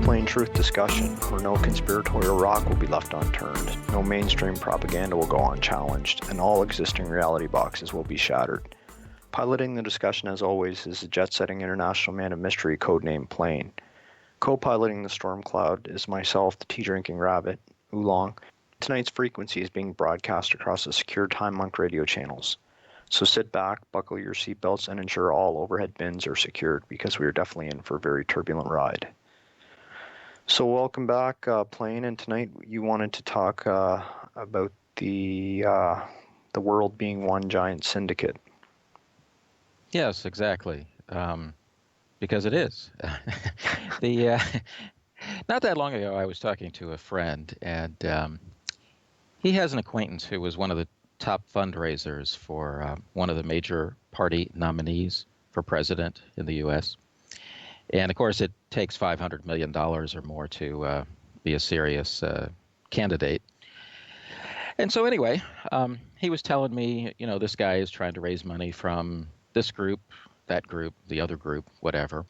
plain truth discussion, where no conspiratorial rock will be left unturned, no mainstream propaganda will go unchallenged, and all existing reality boxes will be shattered. Piloting the discussion, as always, is the jet-setting international man of mystery codenamed Plane. Co-piloting the storm cloud is myself, the tea-drinking rabbit, Oolong. Tonight's frequency is being broadcast across the secure Time Monk radio channels. So sit back, buckle your seatbelts, and ensure all overhead bins are secured, because we are definitely in for a very turbulent ride. So welcome back, Plane, and tonight you wanted to talk about the world being one giant syndicate. Yes, exactly. Because it is. Not that long ago, I was talking to a friend, and he has an acquaintance who was one of the top fundraisers for one of the major party nominees for president in the U.S. And of course, it takes $500 million or more to be a serious candidate. And so anyway, he was telling me, this guy is trying to raise money from this group, that group, the other group, whatever.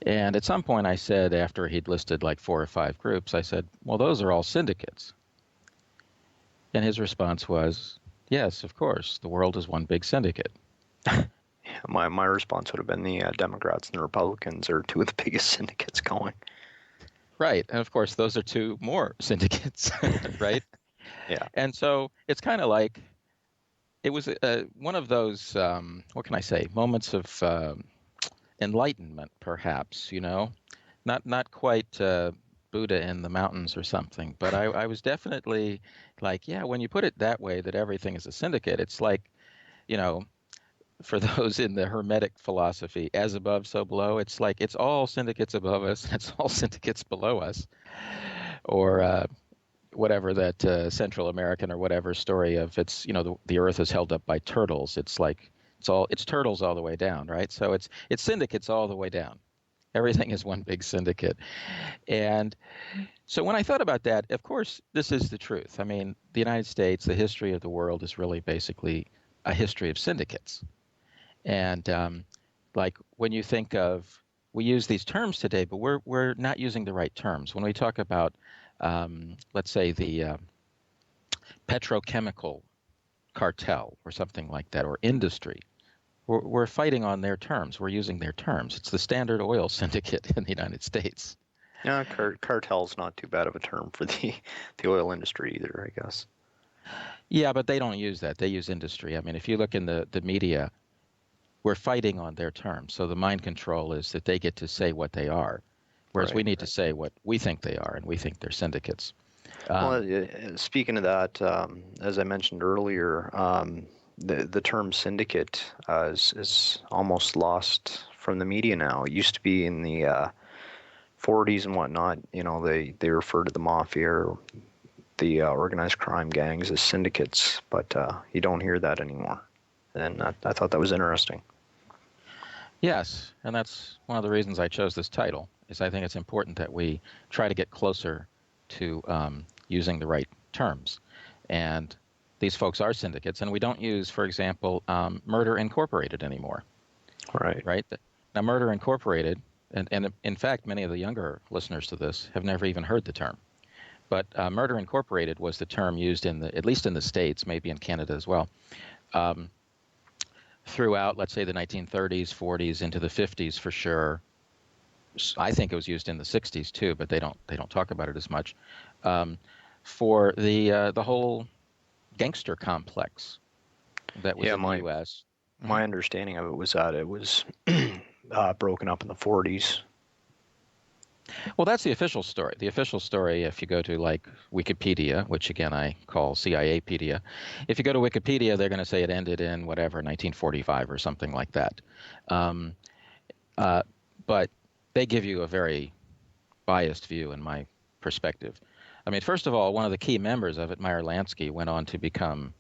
And at some point I said, after he'd listed like 4 or 5 groups, I said, well, those are all syndicates. And his response was, yes, of course, the world is one big syndicate. My response would have been the Democrats and the Republicans are 2 of the biggest syndicates going. Right. And of course, those are 2 more syndicates, right? Yeah. And so it's kind of like, it was one of those, what can I say, moments of enlightenment, perhaps, not quite Buddha in the mountains or something, but I was definitely like, yeah, when you put it that way, that everything is a syndicate, it's like, for those in the Hermetic philosophy, as above, so below, it's like it's all syndicates above us, and it's all syndicates below us, or whatever that Central American or whatever story of it's, the earth is held up by turtles. It's like, it's turtles all the way down, right? So it's syndicates all the way down. Everything is one big syndicate. And so when I thought about that, of course, this is the truth. I mean, the United States, the history of the world is really basically a history of syndicates. And like when you think of, we use these terms today, but we're not using the right terms. When we talk about, let's say, the petrochemical cartel or something like that, or industry, we're fighting on their terms. We're using their terms. It's the Standard Oil Syndicate in the United States. Yeah, cartel's not too bad of a term for the oil industry either, I guess. Yeah, but they don't use that. They use industry. I mean, if you look in the media, we're fighting on their terms. So the mind control is that they get to say what they are, whereas we need to say what we think they are, and we think they're syndicates. Well, speaking of that, as I mentioned earlier, the term syndicate is almost lost from the media now. It used to be in the 40s and whatnot. They refer to the mafia or the organized crime gangs as syndicates, but you don't hear that anymore. And I thought that was interesting. Yes, and that's one of the reasons I chose this title, is I think it's important that we try to get closer to using the right terms. And these folks are syndicates, and we don't use, for example, Murder Incorporated anymore. Right? Now, Murder Incorporated, and in fact, many of the younger listeners to this have never even heard the term. But Murder Incorporated was the term used at least in the States, maybe in Canada as well, throughout, let's say, the 1930s, 40s, into the 50s for sure. I think it was used in the 60s too, but they don't talk about it as much. For the whole gangster complex that was in the U.S. My understanding of it was that it was broken up in the 40s. Well, that's the official story. The official story, if you go to like Wikipedia, which again I call CIA-pedia, if you go to Wikipedia, they're going to say it ended in whatever, 1945 or something like that. But they give you a very biased view in my perspective. I mean, first of all, one of the key members of it, Meyer Lansky, went on to become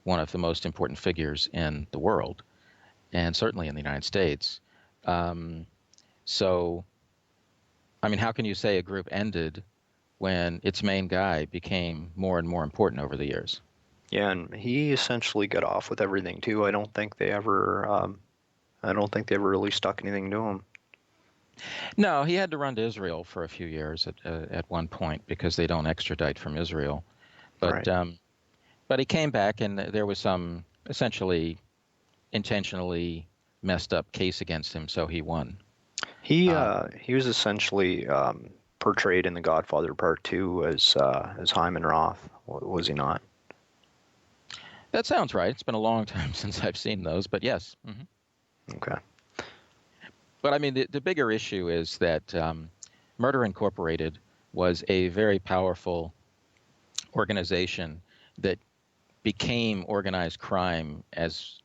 one of the most important figures in the world, and certainly in the United States. So, I mean, how can you say a group ended when its main guy became more and more important over the years? Yeah, and he essentially got off with everything too. I don't think they ever really stuck anything to him. No, he had to run to Israel for a few years at one point because they don't extradite from Israel. But Right. but he came back, and there was some essentially intentionally messed up case against him, so he won. He was essentially portrayed in The Godfather Part Two as Hyman Roth, was he not? That sounds right. It's been a long time since I've seen those, but yes. Okay. But I mean, the bigger issue is that Murder Incorporated was a very powerful organization that became organized crime as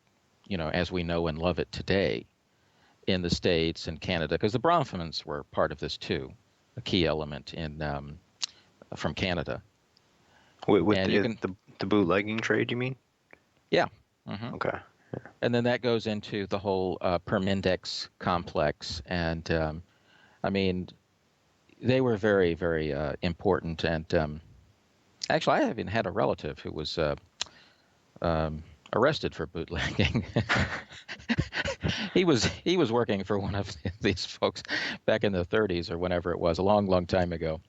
as we know and love it today in the States and Canada, because the Bronfmans were part of this too, a key element in from Canada. With And you can, the bootlegging trade, you mean? yeah. hmm Okay. And then that goes into the whole Permindex complex, and I mean, they were very, very important. And actually, I even had a relative who was arrested for bootlegging. he was working for one of these folks back in the 30s or whenever it was, a long, long time ago.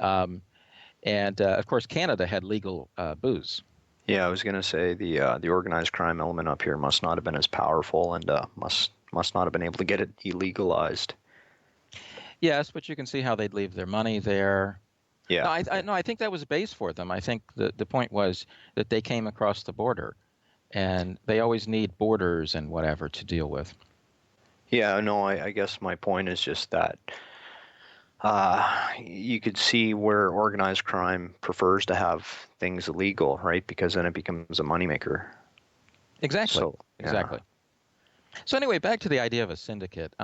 And of course, Canada had legal booze. Yeah, I was gonna say the organized crime element up here must not have been as powerful and must not have been able to get it illegalized. Yes, but you can see how they'd leave their money there. Yeah. No, I think that was a base for them. I think the point was that they came across the border, and they always need borders and whatever to deal with. Yeah, no, I guess my point is just that you could see where organized crime prefers to have things illegal, right? Because then it becomes a moneymaker. Exactly. So, yeah. Exactly. So anyway, back to the idea of a syndicate.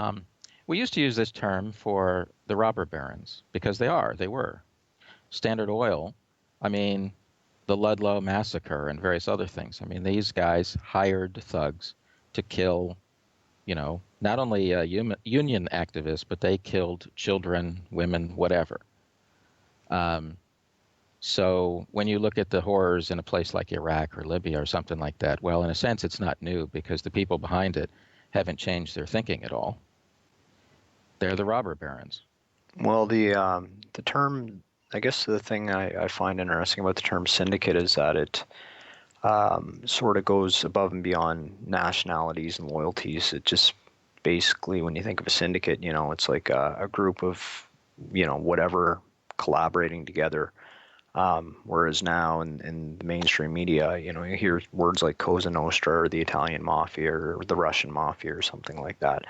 We used to use this term for the robber barons because they were. Standard Oil, I mean, the Ludlow massacre and various other things. I mean, these guys hired thugs to kill, not only union activists, but they killed children, women, whatever. So when you look at the horrors in a place like Iraq or Libya or something like that, well, in a sense, it's not new because the people behind it haven't changed their thinking at all. They're the robber barons. Well, the term, I guess the thing I find interesting about the term syndicate is that it sort of goes above and beyond nationalities and loyalties. It just basically, when you think of a syndicate, it's like a group of, whatever collaborating together. Whereas now in the mainstream media, you hear words like Cosa Nostra or the Italian mafia or the Russian mafia or something like that.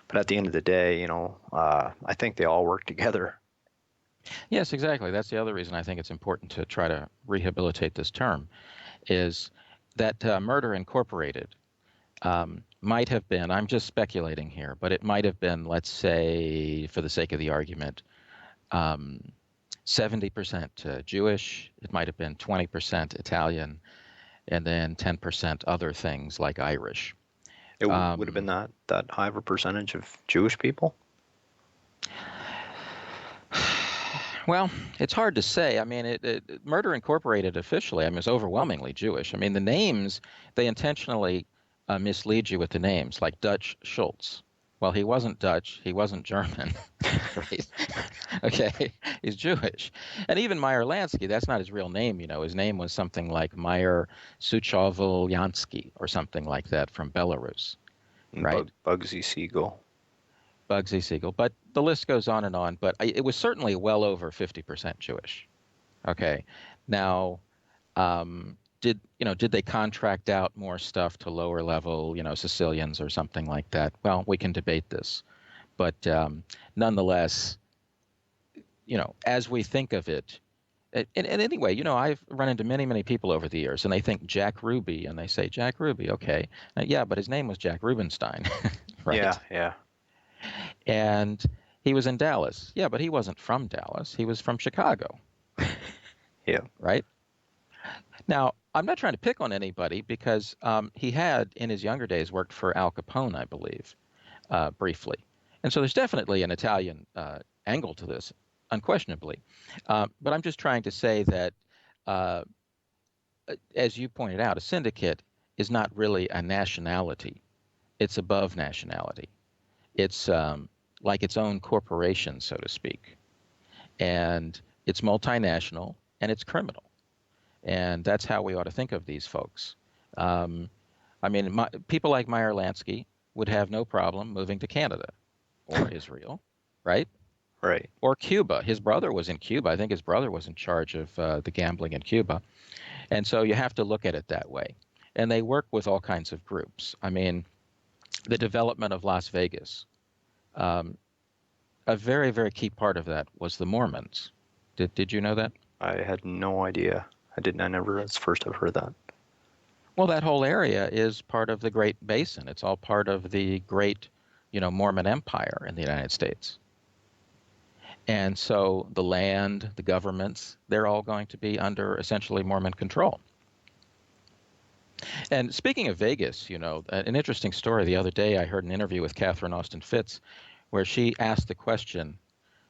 But at the end of the day, I think they all work together. Yes, exactly. That's the other reason I think it's important to try to rehabilitate this term, is that Murder Incorporated might have been, I'm just speculating here, but it might have been, let's say, for the sake of the argument, 70% Jewish, it might have been 20% Italian, and then 10% other things like Irish. It would have been that high of a percentage of Jewish people? Well, it's hard to say. I mean, Murder Incorporated officially, I mean, is overwhelmingly Jewish. I mean, the names, they intentionally mislead you with the names, like Dutch Schultz. Well, he wasn't Dutch. He wasn't German. Right? Okay, he's Jewish. And even Meyer Lansky, that's not his real name. His name was something like Meyer Suchovolyansky or something like that from Belarus, right? Bugsy Siegel. Bugsy Siegel. But the list goes on and on. But it was certainly well over 50% Jewish. Okay. Now, did they contract out more stuff to lower level, Sicilians or something like that? Well, we can debate this. But nonetheless, as we think of it, and anyway, I've run into many, many people over the years, and they think Jack Ruby, and they say, Jack Ruby, okay. Yeah, but his name was Jack Rubenstein, right? Yeah. And he was in Dallas. Yeah, but he wasn't from Dallas. He was from Chicago. Yeah. Right? Now, I'm not trying to pick on anybody because he had, in his younger days, worked for Al Capone, I believe, briefly. And so there's definitely an Italian angle to this, unquestionably. But I'm just trying to say that, as you pointed out, a syndicate is not really a nationality. It's above nationality. It's like its own corporation, so to speak. And it's multinational and it's criminal. And that's how we ought to think of these folks. I mean, people like Meyer Lansky would have no problem moving to Canada or Israel, right? Right. Or Cuba. His brother was in Cuba. I think his brother was in charge of the gambling in Cuba. And so you have to look at it that way. And they work with all kinds of groups. I mean, the development of Las Vegas, a very, very key part of that was the Mormons. Did you know that? I had no idea. I never, it's the first I've heard that. Well, that whole area is part of the Great Basin. It's all part of the great, Mormon Empire in the United States. And so the land, the governments, they're all going to be under essentially Mormon control. And speaking of Vegas, an interesting story. The other day I heard an interview with Catherine Austin Fitts where she asked the question,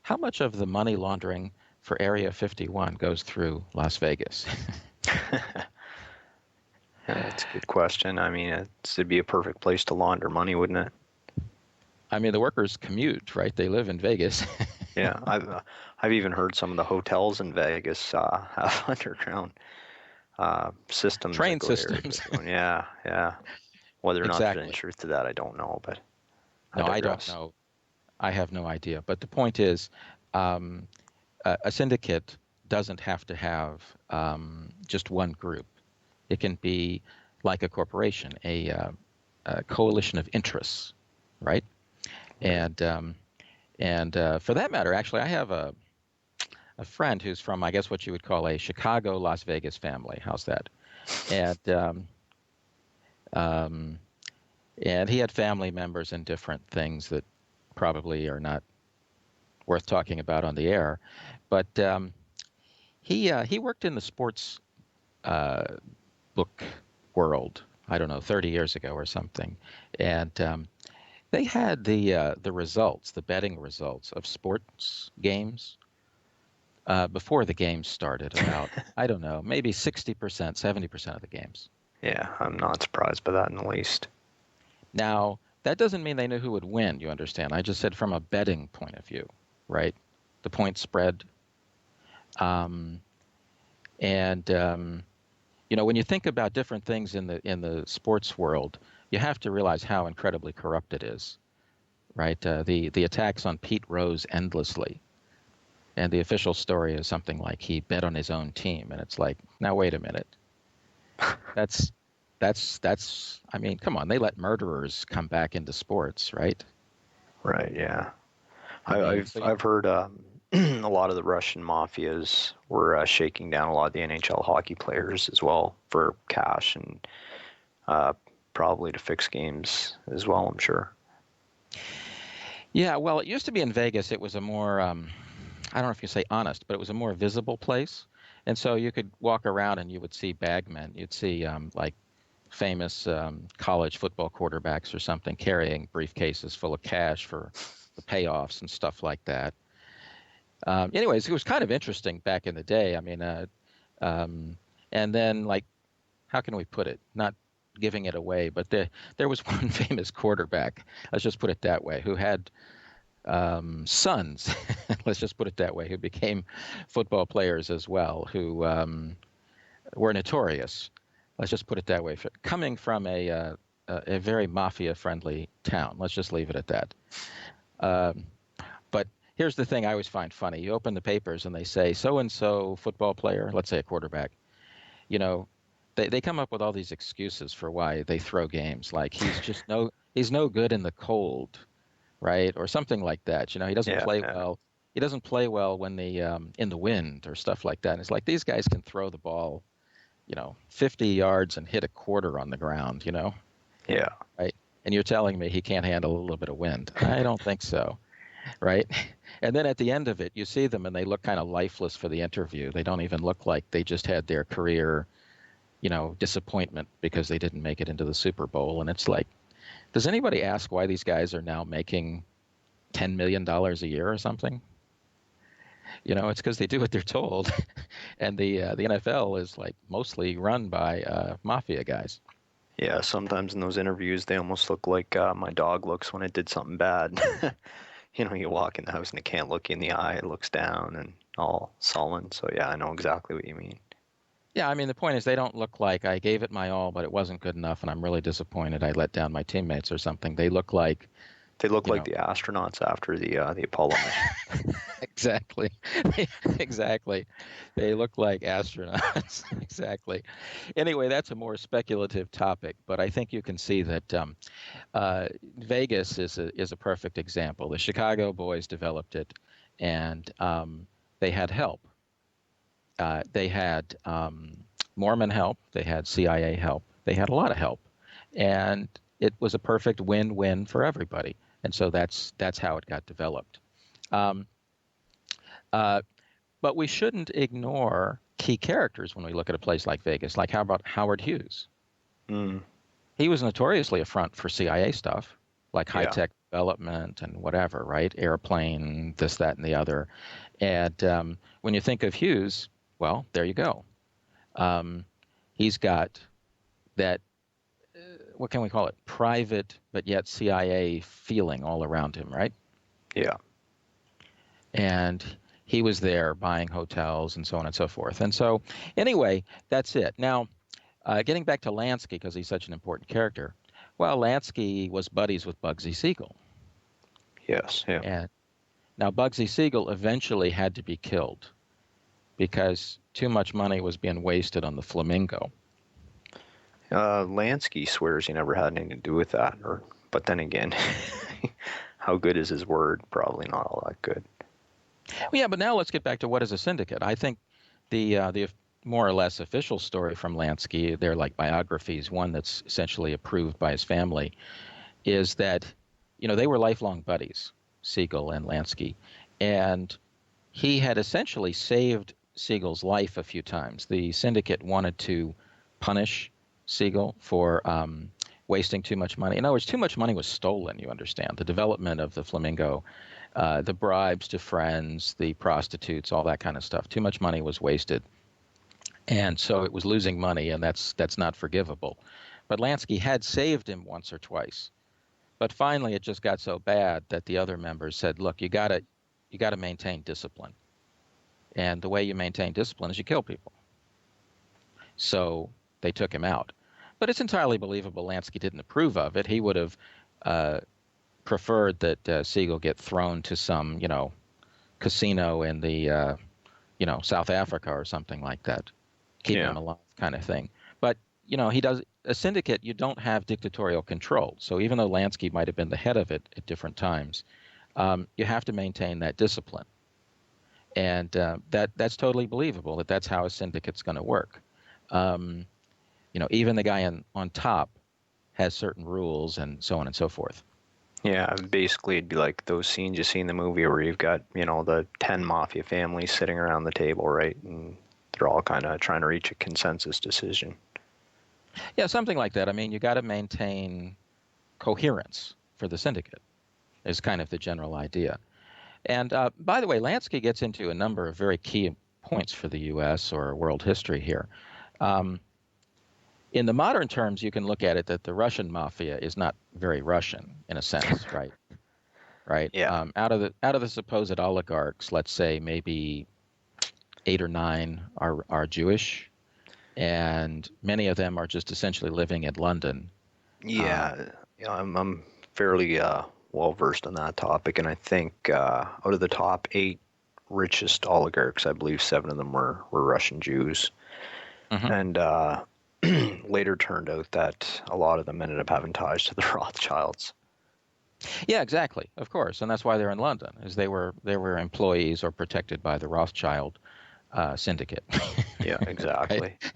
how much of the money laundering for Area 51 goes through Las Vegas? That's a good question. I mean, it'd be a perfect place to launder money, wouldn't it? I mean, the workers commute, right? They live in Vegas. Yeah, I've even heard some of the hotels in Vegas have underground systems. Train systems. Yeah. Whether or not there's Exactly. any truth to that, I don't know. But No, I don't know. I have no idea. But the point is, a syndicate doesn't have to have just one group. It can be like a corporation, a coalition of interests, right? And for that matter, actually, I have a friend who's from, I guess, what you would call a Chicago, Las Vegas family. How's that? And he had family members in different things that probably are not worth talking about on the air. But he worked in the sports book world, I don't know, 30 years ago or something. And they had the results, the betting results of sports games before the games started, about, I don't know, maybe 60%, 70% of the games. Yeah, I'm not surprised by that in the least. Now, that doesn't mean they knew who would win, you understand. I just said from a betting point of view, right? The point spread. When you think about different things in the sports world, you have to realize how incredibly corrupt it is, right? The attacks on Pete Rose endlessly. And the official story is something like he bet on his own team. And it's like, now, wait a minute. That's, I mean, come on, they let murderers come back into sports, right? Right, yeah. So I've heard a lot of the Russian mafias were shaking down a lot of the NHL hockey players as well for cash and probably to fix games as well, I'm sure. Yeah, well, it used to be in Vegas. It was a more, I don't know if you say honest, but it was a more visible place. And so you could walk around and you would see bagmen. You'd see like famous college football quarterbacks or something carrying briefcases full of cash for the payoffs and stuff like that. Anyways, it was kind of interesting back in the day. I mean, and then, like, how can we put it? Not giving it away, but there was one famous quarterback, let's just put it that way, who had sons, let's just put it that way, who became football players as well, who were notorious, let's just put it that way, coming from a very mafia-friendly town. Let's just leave it at that. But here's the thing I always find funny. You open the papers and they say, so-and-so football player, let's say a quarterback, they come up with all these excuses for why they throw games, like he's no good in the cold, right? Or something like that. He doesn't play well. He doesn't play well when in the wind or stuff like that. And it's like, these guys can throw the ball, 50 yards and hit a quarter on the ground, Yeah. Right? And you're telling me he can't handle a little bit of wind. I don't think so. Right? And then at the end of it, you see them and they look kind of lifeless for the interview. They don't even look like they just had their career, disappointment because they didn't make it into the Super Bowl. And it's like, does anybody ask why these guys are now making $10 million a year or something? It's because they do what they're told. And the NFL is like mostly run by mafia guys. Yeah, sometimes in those interviews, they almost look like my dog looks when it did something bad. you walk in the house and it can't look you in the eye. It looks down and all sullen. So yeah, I know exactly what you mean. Yeah, I mean, the point is they don't look like I gave it my all, but it wasn't good enough, and I'm really disappointed I let down my teammates or something. They look like, They look you like know, the astronauts after the Apollo mission. exactly, exactly. They look like astronauts. Exactly. Anyway, that's a more speculative topic, but I think you can see that Vegas is a perfect example. The Chicago boys developed it, and they had help. They had Mormon help. They had CIA help. They had a lot of help, and it was a perfect win-win for everybody. And so that's how it got developed. Um, uh, but we shouldn't ignore key characters when we look at a place like Vegas. Like how about Howard Hughes? Mm, He was notoriously a front for CIA stuff, like yeah. high-tech development and whatever, right? Airplane, this, that, and the other. And when you think of Hughes, well, there you go. Um, he's got that, what can we call it? Private, but yet CIA feeling all around him, right? Yeah. And he was there buying hotels and so on and so forth. And so, anyway, that's it. Now, getting back to Lansky, because he's such an important character, well, Lansky was buddies with Bugsy Siegel. Yes. Yeah. And now Bugsy Siegel eventually had to be killed because too much money was being wasted on the Flamingo. Lansky swears he never had anything to do with that, but then again, how good is his word? Probably not all that good. Well, yeah, but now let's get back to what is a syndicate. I think the more or less official story from Lansky, they're like biographies, one that's essentially approved by his family, is that, they were lifelong buddies, Siegel and Lansky, and he had essentially saved Siegel's life a few times. The syndicate wanted to punish Siegel for wasting too much money. In other words, too much money was stolen, you understand. The development of the Flamingo, the bribes to friends, the prostitutes, all that kind of stuff. Too much money was wasted. And so it was losing money, and that's not forgivable. But Lansky had saved him once or twice. But finally, it just got so bad that the other members said, look, you gotta maintain discipline. And the way you maintain discipline is you kill people. So they took him out. But it's entirely believable Lansky didn't approve of it. He would have preferred that Siegel get thrown to some, casino in the, South Africa or something like that. Keep him alive kind of thing. But, he does a syndicate, you don't have dictatorial control. So even though Lansky might have been the head of it at different times, you have to maintain that discipline. And that's totally believable that that's how a syndicate's going to work. Even the guy on top has certain rules and so on and so forth. Yeah, basically it'd be like those scenes you see in the movie where you've got, the 10 mafia families sitting around the table, right? And they're all kind of trying to reach a consensus decision. Yeah, something like that. I mean, you got to maintain coherence for the syndicate is kind of the general idea. And by the way, Lansky gets into a number of very key points for the U.S. or world history here. In the modern terms, you can look at it that the Russian mafia is not very Russian in a sense, right? Right. Yeah. Out of the supposed oligarchs, let's say maybe 8 or 9 are Jewish, and many of them are just essentially living in London. Yeah, I'm fairly well versed on that topic, and I think out of the top 8 richest oligarchs, I believe 7 of them were Russian Jews, and later turned out that a lot of them ended up having ties to the Rothschilds. Yeah, exactly. Of course, and that's why they're in London, is they were employees or protected by the Rothschild syndicate. Yeah, exactly. Right?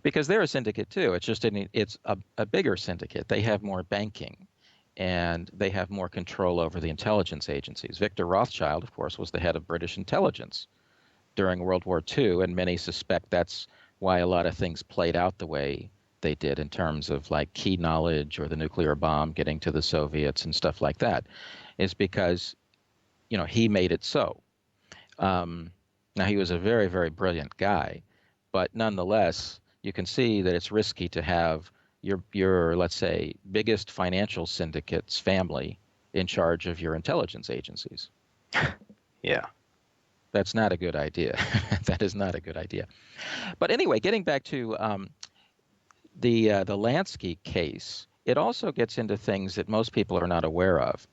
Because they're a syndicate too. It's just it's a bigger syndicate. They have more banking, and they have more control over the intelligence agencies. Victor Rothschild, of course, was the head of British intelligence during World War II, and many suspect that's why a lot of things played out the way they did in terms of like key knowledge or the nuclear bomb getting to the Soviets and stuff like that, is because, he made it so. Now, he was a very, very brilliant guy, but nonetheless, you can see that it's risky to have your let's say, biggest financial syndicate's family in charge of your intelligence agencies. Yeah. That's not a good idea. That is not a good idea. But anyway, getting back to the Lansky case, it also gets into things that most people are not aware of.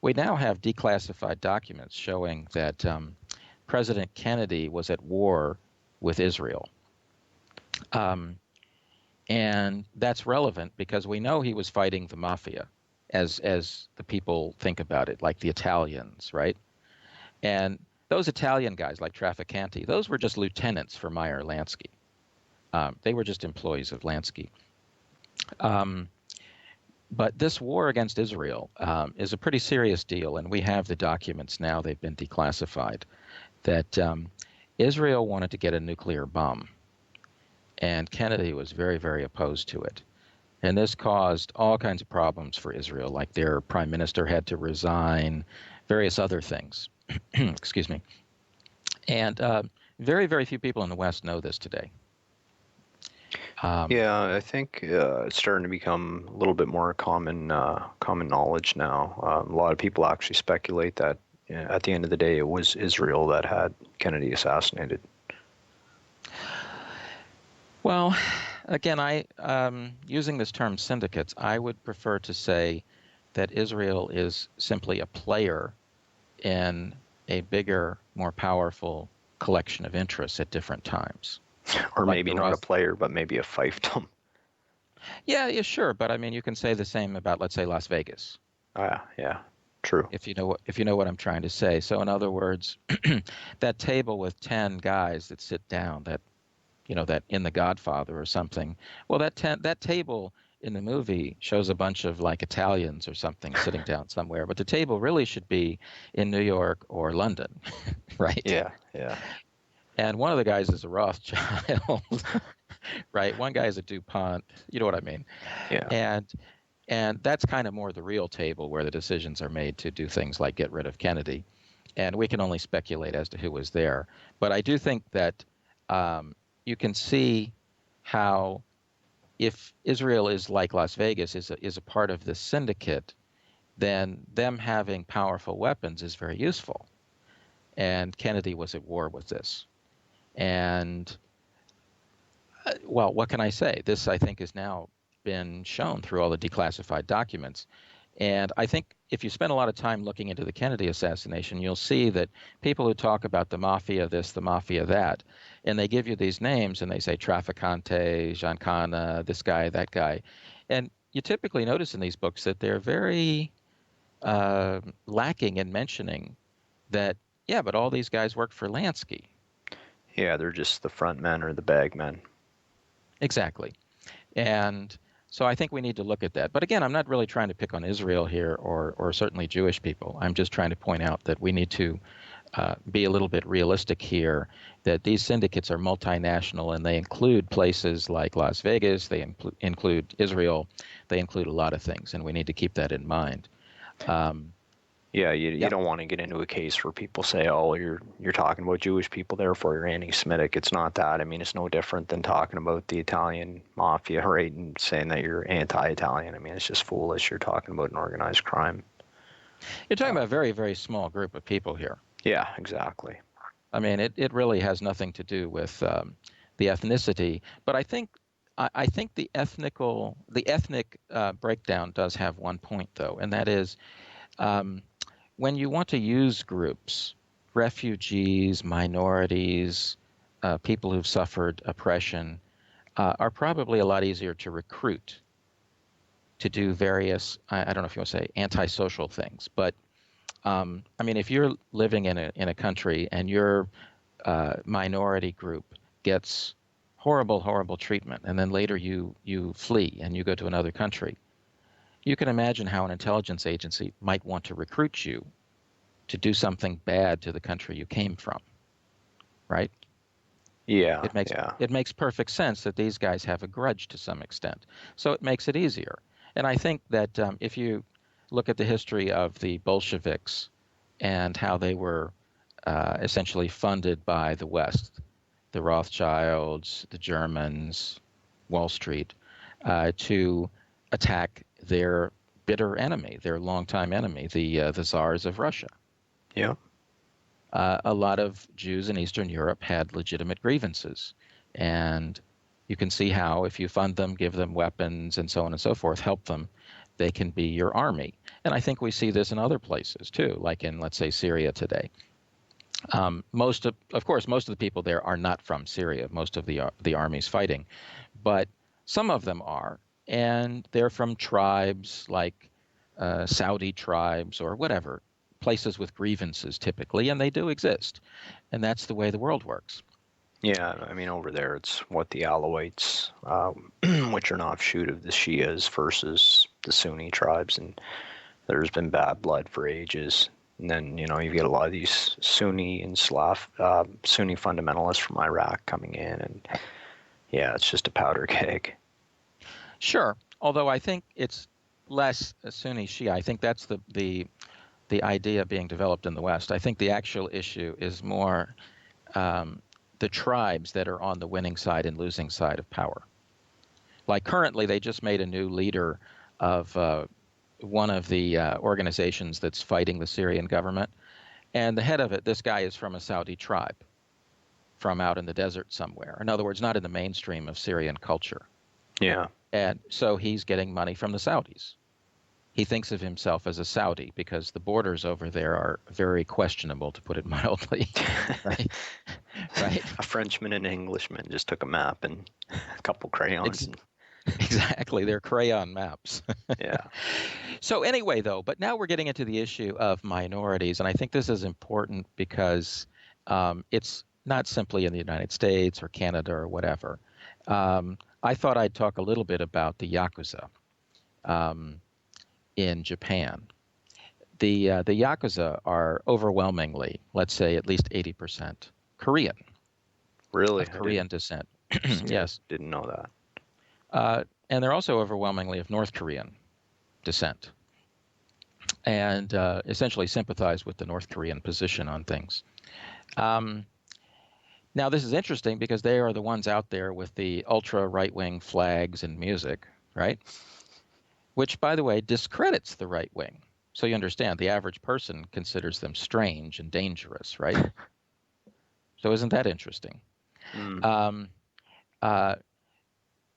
We now have declassified documents showing that President Kennedy was at war with Israel. And that's relevant because we know he was fighting the mafia, as the people think about it, like the Italians, right? And those Italian guys like Trafficanti, those were just lieutenants for Meyer Lansky. They were just employees of Lansky. But this war against Israel is a pretty serious deal, and we have the documents now, they've been declassified, that Israel wanted to get a nuclear bomb, and Kennedy was very, very opposed to it. And this caused all kinds of problems for Israel, like their prime minister had to resign, various other things. Excuse me. And very, very few people in the West know this today. Yeah, I think it's starting to become a little bit more common knowledge now. A lot of people actually speculate that at the end of the day, it was Israel that had Kennedy assassinated. Well, again, using this term syndicates, I would prefer to say that Israel is simply a player in a bigger, more powerful collection of interests at different times. Or like maybe not a player, but maybe a fiefdom. Yeah, sure. But I mean, you can say the same about, let's say, Las Vegas. Yeah, true. If you know what I'm trying to say. So in other words, that table with 10 guys that sit down, that in The Godfather or something. Well, that table in the movie shows a bunch of like Italians or something sitting down somewhere, but the table really should be in New York or London, right? Yeah. And one of the guys is a Rothschild, right? One guy is a DuPont. You know what I mean? Yeah. And that's kind of more the real table where the decisions are made to do things like get rid of Kennedy. And we can only speculate as to who was there. But I do think that you can see how if Israel is like Las Vegas, is a part of the syndicate, then them having powerful weapons is very useful. And Kennedy was at war with this. And, well, what can I say? This, I think, has now been shown through all the declassified documents. And I think if you spend a lot of time looking into the Kennedy assassination, you'll see that people who talk about the mafia this, the mafia that, and they give you these names and they say Trafficante, Giancana, this guy, that guy. And you typically notice in these books that they're very lacking in mentioning that, yeah, but all these guys work for Lansky. Yeah, they're just the front men or the bag men. Exactly. And so I think we need to look at that. But again, I'm not really trying to pick on Israel here or certainly Jewish people. I'm just trying to point out that we need to be a little bit realistic here, that these syndicates are multinational and they include places like Las Vegas, they include Israel, they include a lot of things, and we need to keep that in mind. You don't want to get into a case where people say, oh, you're talking about Jewish people, therefore you're anti-Semitic. It's not that. I mean, it's no different than talking about the Italian mafia, right, and saying that you're anti-Italian. I mean, it's just foolish. You're talking about an organized crime. You're talking about a very, very small group of people here. Yeah, exactly. I mean, it really has nothing to do with the ethnicity. But I think the ethnic breakdown does have one point, though, and that is when you want to use groups, refugees, minorities, people who've suffered oppression, are probably a lot easier to recruit to do various, I don't know if you want to say antisocial things, but I mean, if you're living in a country and your minority group gets horrible treatment, and then later you flee and you go to another country, you can imagine how an intelligence agency might want to recruit you to do something bad to the country you came from, right? Yeah, it makes perfect sense that these guys have a grudge to some extent. So it makes it easier. And I think that if you look at the history of the Bolsheviks and how they were essentially funded by the West, the Rothschilds, the Germans, Wall Street, to attack their bitter enemy, their longtime enemy, the Tsars of Russia. Yeah. A lot of Jews in Eastern Europe had legitimate grievances, and you can see how if you fund them, give them weapons, and so on and so forth, help them, they can be your army. And I think we see this in other places too, like in, let's say, Syria today. Of course, most of the people there are not from Syria, most of the armies fighting, but some of them are, and they're from tribes like Saudi tribes or whatever, places with grievances typically, and they do exist. And that's the way the world works. Yeah, I mean, over there, it's what the Alawites, which are an offshoot of the Shias versus the Sunni tribes, and there's been bad blood for ages. And then, you get a lot of these Sunni and Sunni fundamentalists from Iraq coming in, and yeah, it's just a powder keg. Sure, although I think it's less Sunni Shia. I think that's the idea being developed in the West. I think the actual issue is more the tribes that are on the winning side and losing side of power. Like currently, they just made a new leader of one of the organizations that's fighting the Syrian government. And the head of it, this guy is from a Saudi tribe from out in the desert somewhere. In other words, not in the mainstream of Syrian culture. Yeah. And so he's getting money from the Saudis. He thinks of himself as a Saudi because the borders over there are very questionable, to put it mildly. Right? Right. A Frenchman and an Englishman just took a map and a couple crayons. Exactly. They're crayon maps. Yeah. So anyway, though, but now we're getting into the issue of minorities. And I think this is important because it's not simply in the United States or Canada or whatever. I thought I'd talk a little bit about the Yakuza in Japan. The Yakuza are overwhelmingly, let's say at least 80% Korean. Really? Of Korean descent. Yes. Didn't know that. And they're also overwhelmingly of North Korean descent, and essentially sympathize with the North Korean position on things. Now, this is interesting because they are the ones out there with the ultra right-wing flags and music, right? Which, by the way, discredits the right wing. So you understand, the average person considers them strange and dangerous, right? So isn't that interesting? Mm.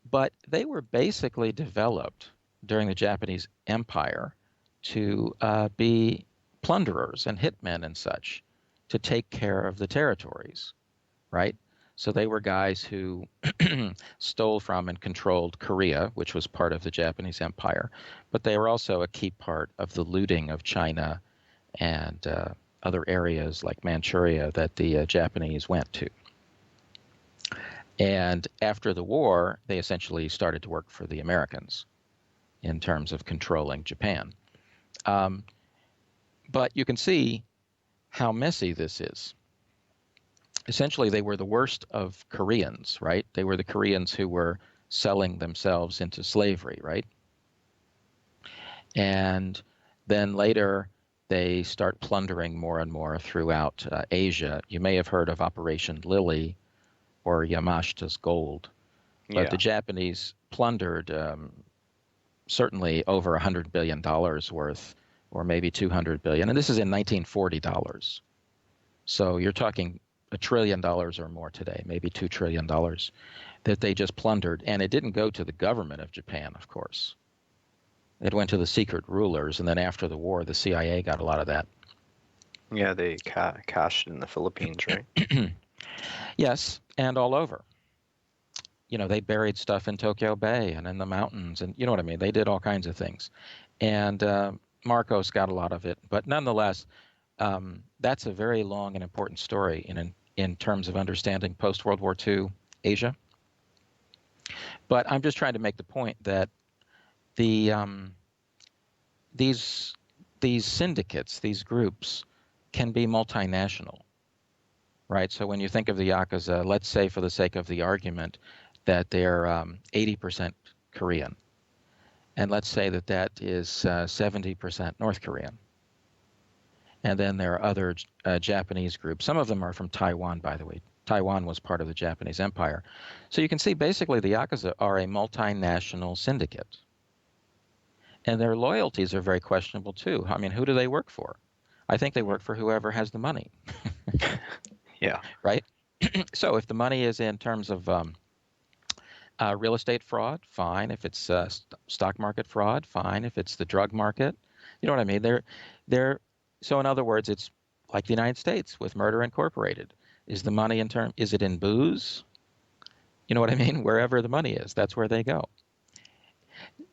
But they were basically developed during the Japanese Empire to be plunderers and hitmen and such, to take care of the territories, right? So they were guys who stole from and controlled Korea, which was part of the Japanese Empire, but they were also a key part of the looting of China and other areas like Manchuria that the Japanese went to. And after the war, they essentially started to work for the Americans in terms of controlling Japan. But you can see how messy this is. Essentially, they were the worst of Koreans, right? They were the Koreans who were selling themselves into slavery, right? And then later, they start plundering more and more throughout Asia. You may have heard of Operation Lily or Yamashita's Gold. But the Japanese plundered certainly over $100 billion worth, or maybe $200 billion. And this is in 1940 dollars. So you're talking $1 trillion or more today, maybe $2 trillion that they just plundered. And it didn't go to the government of Japan, of course. It went to the secret rulers. And then after the war, the CIA got a lot of that. Yeah, they cashed in the Philippines, right? Yes, and all over. You know, they buried stuff in Tokyo Bay and in the mountains, and you know what I mean? They did all kinds of things. And Marcos got a lot of it. But nonetheless, that's a very long and important story in terms of understanding post-World War II Asia. But I'm just trying to make the point that these syndicates, these groups, can be multinational. Right, so when you think of the Yakuza, let's say for the sake of the argument that they're 80% Korean. And let's say that that is 70% North Korean. And then there are other Japanese groups. Some of them are from Taiwan, by the way. Taiwan was part of the Japanese Empire. So you can see basically the Yakuza are a multinational syndicate. And their loyalties are very questionable too. I mean, who do they work for? I think they work for whoever has the money, Yeah. right? So if the money is in terms of real estate fraud, fine. If it's stock market fraud, fine. If it's the drug market, you know what I mean? They're so in other words, it's like the United States with Murder Incorporated. Is the money is it in booze? You know what I mean? Wherever the money is, that's where they go.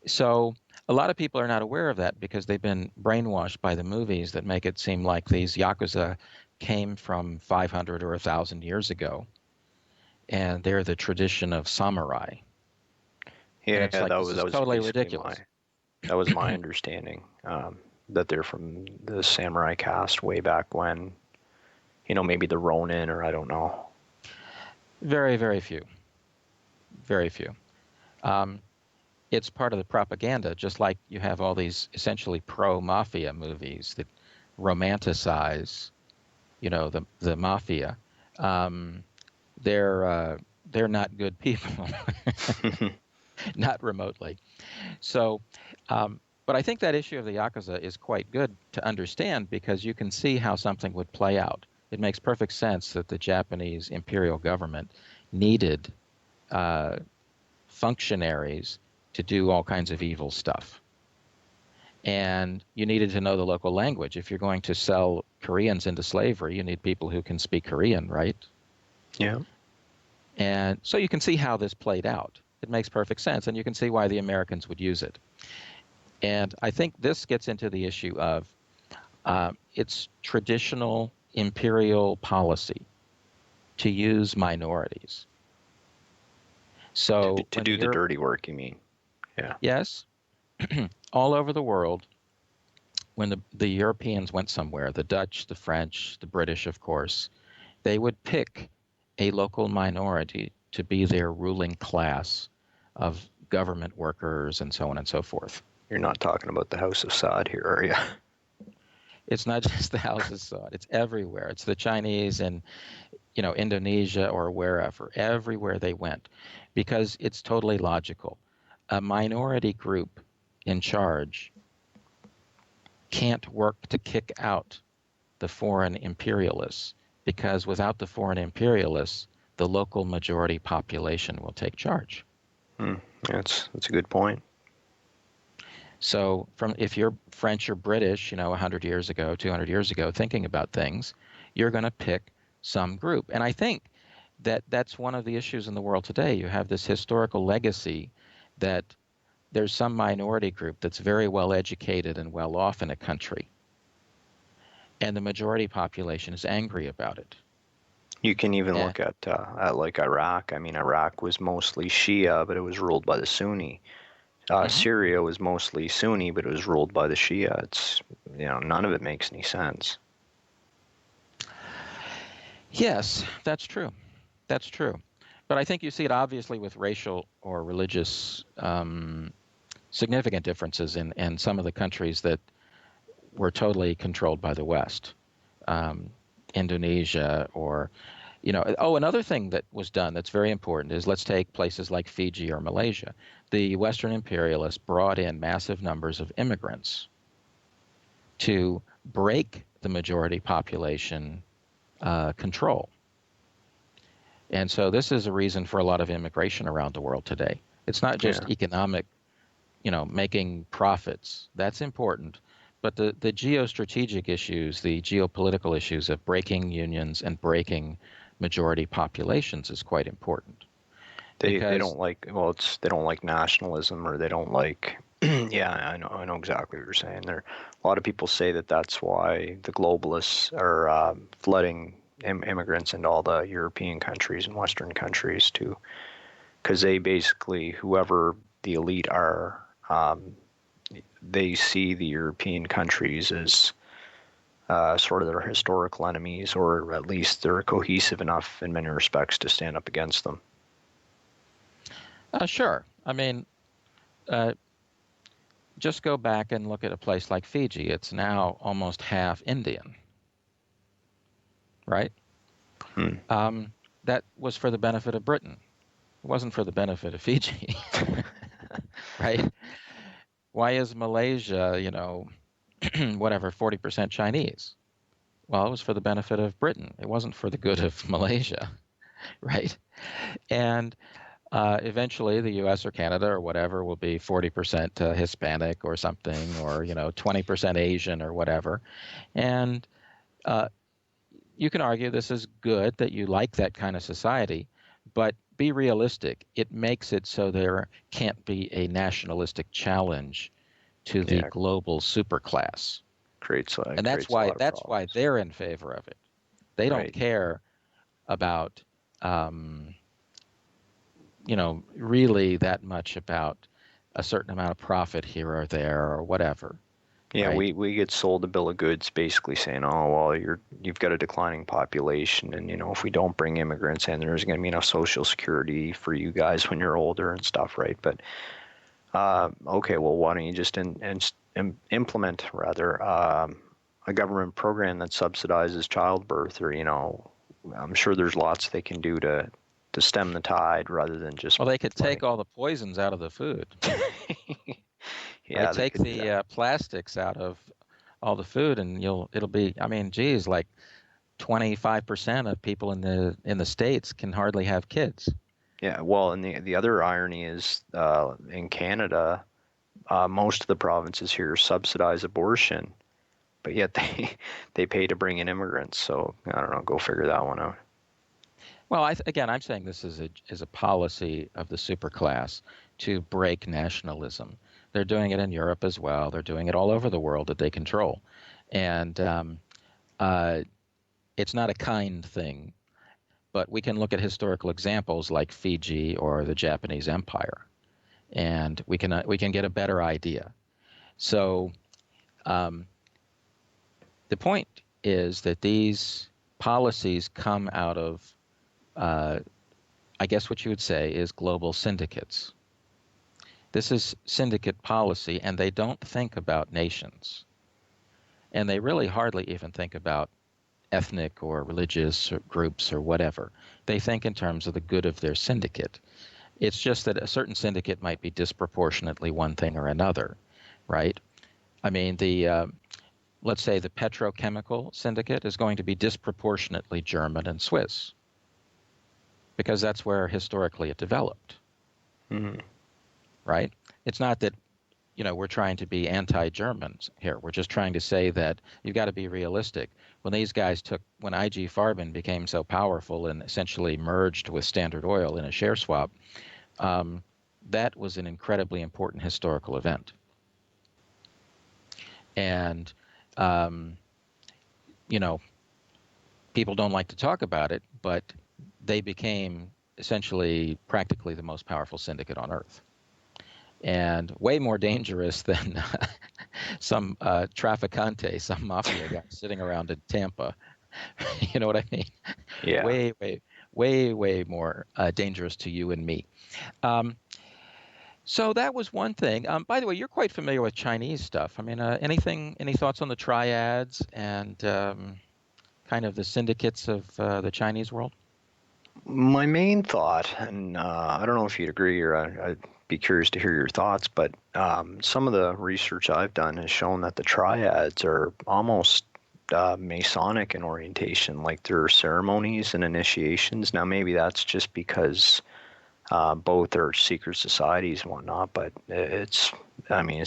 So a lot of people are not aware of that because they've been brainwashed by the movies that make it seem like these Yakuza came from 500 or 1,000 years ago, and they're the tradition of samurai. And Yeah, it's like, this is that was totally basically ridiculous. that was my understanding. That they're from the samurai caste way back when, maybe the Ronin, or I don't know. Very, very few. Very few. Um, it's part of the propaganda, just like you have all these essentially pro-mafia movies that romanticize, the mafia. Um, they're not good people, not remotely. So, but I think that issue of the Yakuza is quite good to understand because you can see how something would play out. It makes perfect sense that the Japanese imperial government needed functionaries to do all kinds of evil stuff. And you needed to know the local language. If you're going to sell Koreans into slavery, you need people who can speak Korean, right? Yeah. And so you can see how this played out. It makes perfect sense, and you can see why the Americans would use it. And I think this gets into the issue of its traditional imperial policy to use minorities. So to do the dirty work, you mean? Yeah. Yes. All over the world, when the Europeans went somewhere, the Dutch, the French, the British, of course, they would pick a local minority to be their ruling class of government workers and so on and so forth. You're not talking about the House of Saud here, are you? It's not just the House of Saud. It's everywhere. It's the Chinese in, Indonesia or wherever, everywhere they went, because it's totally logical. A minority group in charge can't work to kick out the foreign imperialists, because without the foreign imperialists, the local majority population will take charge. That's a good point. So if you're French or British, 100 years ago, 200 years ago, thinking about things, you're going to pick some group. And I think that that's one of the issues in the world today. You have this historical legacy that there's some minority group that's very well educated and well off in a country, and the majority population is angry about it. You can even look at like Iraq. I mean, Iraq was mostly Shia, but it was ruled by the Sunni. Syria was mostly Sunni, but it was ruled by the Shia. It's, none of it makes any sense. Yes, that's true. That's true. But I think you see it obviously with racial or religious significant differences in some of the countries that were totally controlled by the West. Indonesia or, another thing that was done that's very important is, let's take places like Fiji or Malaysia. The Western imperialists brought in massive numbers of immigrants to break the majority population control. And so this is a reason for a lot of immigration around the world today. It's not just economic, making profits. That's important. But the geostrategic issues, the geopolitical issues of breaking unions and breaking majority populations is quite important. They don't like, they don't like nationalism, or they don't like, I know exactly what you're saying. A lot of people say that that's why the globalists are flooding immigrants into all the European countries and Western countries too, because they basically, whoever the elite are, they see the European countries as sort of their historical enemies, or at least they're cohesive enough in many respects to stand up against them. Sure. I mean, just go back and look at a place like Fiji. It's now almost half Indian, right? That was for the benefit of Britain. It wasn't for the benefit of Fiji, right? Why is Malaysia, whatever, 40% Chinese? Well, it was for the benefit of Britain. It wasn't for the good of Malaysia, right? And eventually, the U.S. or Canada or whatever will be 40% Hispanic or something, or 20% Asian or whatever. And you can argue this is good that you like that kind of society, but be realistic. It makes it so there can't be a nationalistic challenge to the Yeah, global superclass. creates And that's creates a why lot of that's why problems. they're in favor of it. They don't Right. care about really that much about a certain amount of profit here or there or whatever, Yeah, right? we get sold a bill of goods basically saying, oh well, you've got a declining population, and if we don't bring immigrants in, there's going to be enough social security for you guys when you're older and stuff, right? But okay, well, why don't you just implement rather a government program that subsidizes childbirth, or I'm sure there's lots they can do to stem the tide rather than just Well, they could letting. take all the poisons out of the food, right? Yeah, they Take could do the that. plastics out of all the food, and it'll be. I mean, geez, like 25% of people in the States can hardly have kids. Yeah, well, and the other irony is in Canada, most of the provinces here subsidize abortion, but yet they pay to bring in immigrants. So I don't know. Go figure that one out. Well, again, I'm saying this is a policy of the superclass to break nationalism. They're doing it in Europe as well. They're doing it all over the world that they control, and uh, it's not a kind thing. But we can look at historical examples like Fiji or the Japanese Empire, and we can get a better idea. So the point is that these policies come out of, I guess what you would say is global syndicates. This is syndicate policy, and they don't think about nations. And they really hardly even think about ethnic or religious groups or whatever. They think in terms of the good of their syndicate. It's just that a certain syndicate might be disproportionately one thing or another, right? I mean, let's say the petrochemical syndicate is going to be disproportionately German and Swiss because that's where historically it developed, Mm-hmm. right? It's not that we're trying to be anti-Germans here. We're just trying to say that you've got to be realistic. When IG Farben became so powerful and essentially merged with Standard Oil in a share swap, that was an incredibly important historical event. And, people don't like to talk about it, but they became essentially practically the most powerful syndicate on earth. And way more dangerous than some trafficante, some mafia guy sitting around in Tampa. You know what I mean? Yeah. Way more dangerous to you and me. So that was one thing. By the way, you're quite familiar with Chinese stuff. I mean, any thoughts on the triads and kind of the syndicates of the Chinese world? My main thought, and I don't know if you'd agree, or I'd be curious to hear your thoughts, but some of the research I've done has shown that the triads are almost Masonic in orientation, like there are ceremonies and initiations. Now, maybe that's just because both are secret societies and whatnot, but it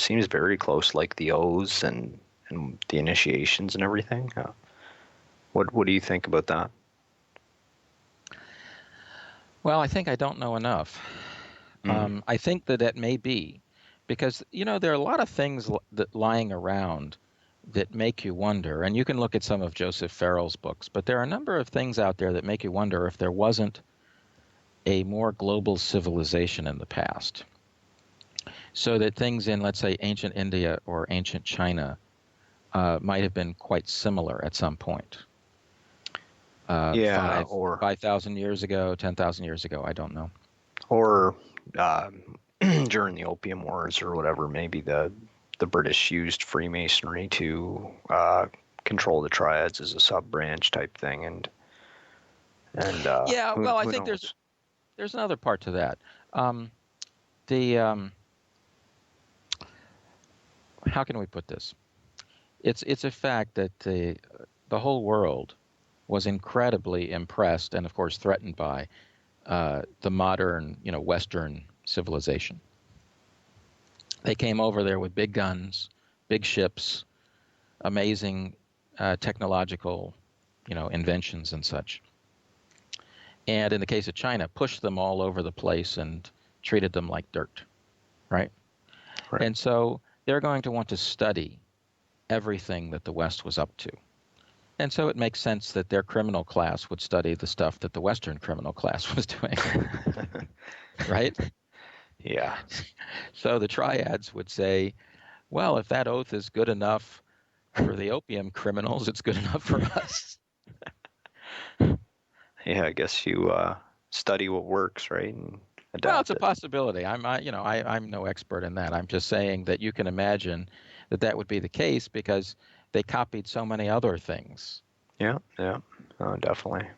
seems very close, like the oaths and the initiations and everything. What do you think about that? Well, I think I don't know enough. Mm. I think that may be because, there are a lot of things that lying around that make you wonder. And you can look at some of Joseph Farrell's books, but there are a number of things out there that make you wonder if there wasn't a more global civilization in the past. So that things in, let's say, ancient India or ancient China might have been quite similar at some point. Yeah, or 5,000 years ago, 10,000 years ago, I don't know. or during the Opium Wars or whatever, maybe the British used Freemasonry to control the Triads as a sub branch type thing, and Yeah, well, I who think knows? there's another part to that. The how can we put this? It's a fact that the whole world was incredibly impressed and, of course, threatened by the modern, Western civilization. They came over there with big guns, big ships, amazing technological, inventions and such. And in the case of China, pushed them all over the place and treated them like dirt, right? Right. And so they're going to want to study everything that the West was up to. And so it makes sense that their criminal class would study the stuff that the Western criminal class was doing, right? Yeah. So the Triads would say, well, if that oath is good enough for the opium criminals, it's good enough for us. Yeah, I guess you study what works, right, and adapt. Well, it's a possibility. I'm no expert in that. I'm just saying that you can imagine that would be the case because they copied so many other things. Yeah, definitely.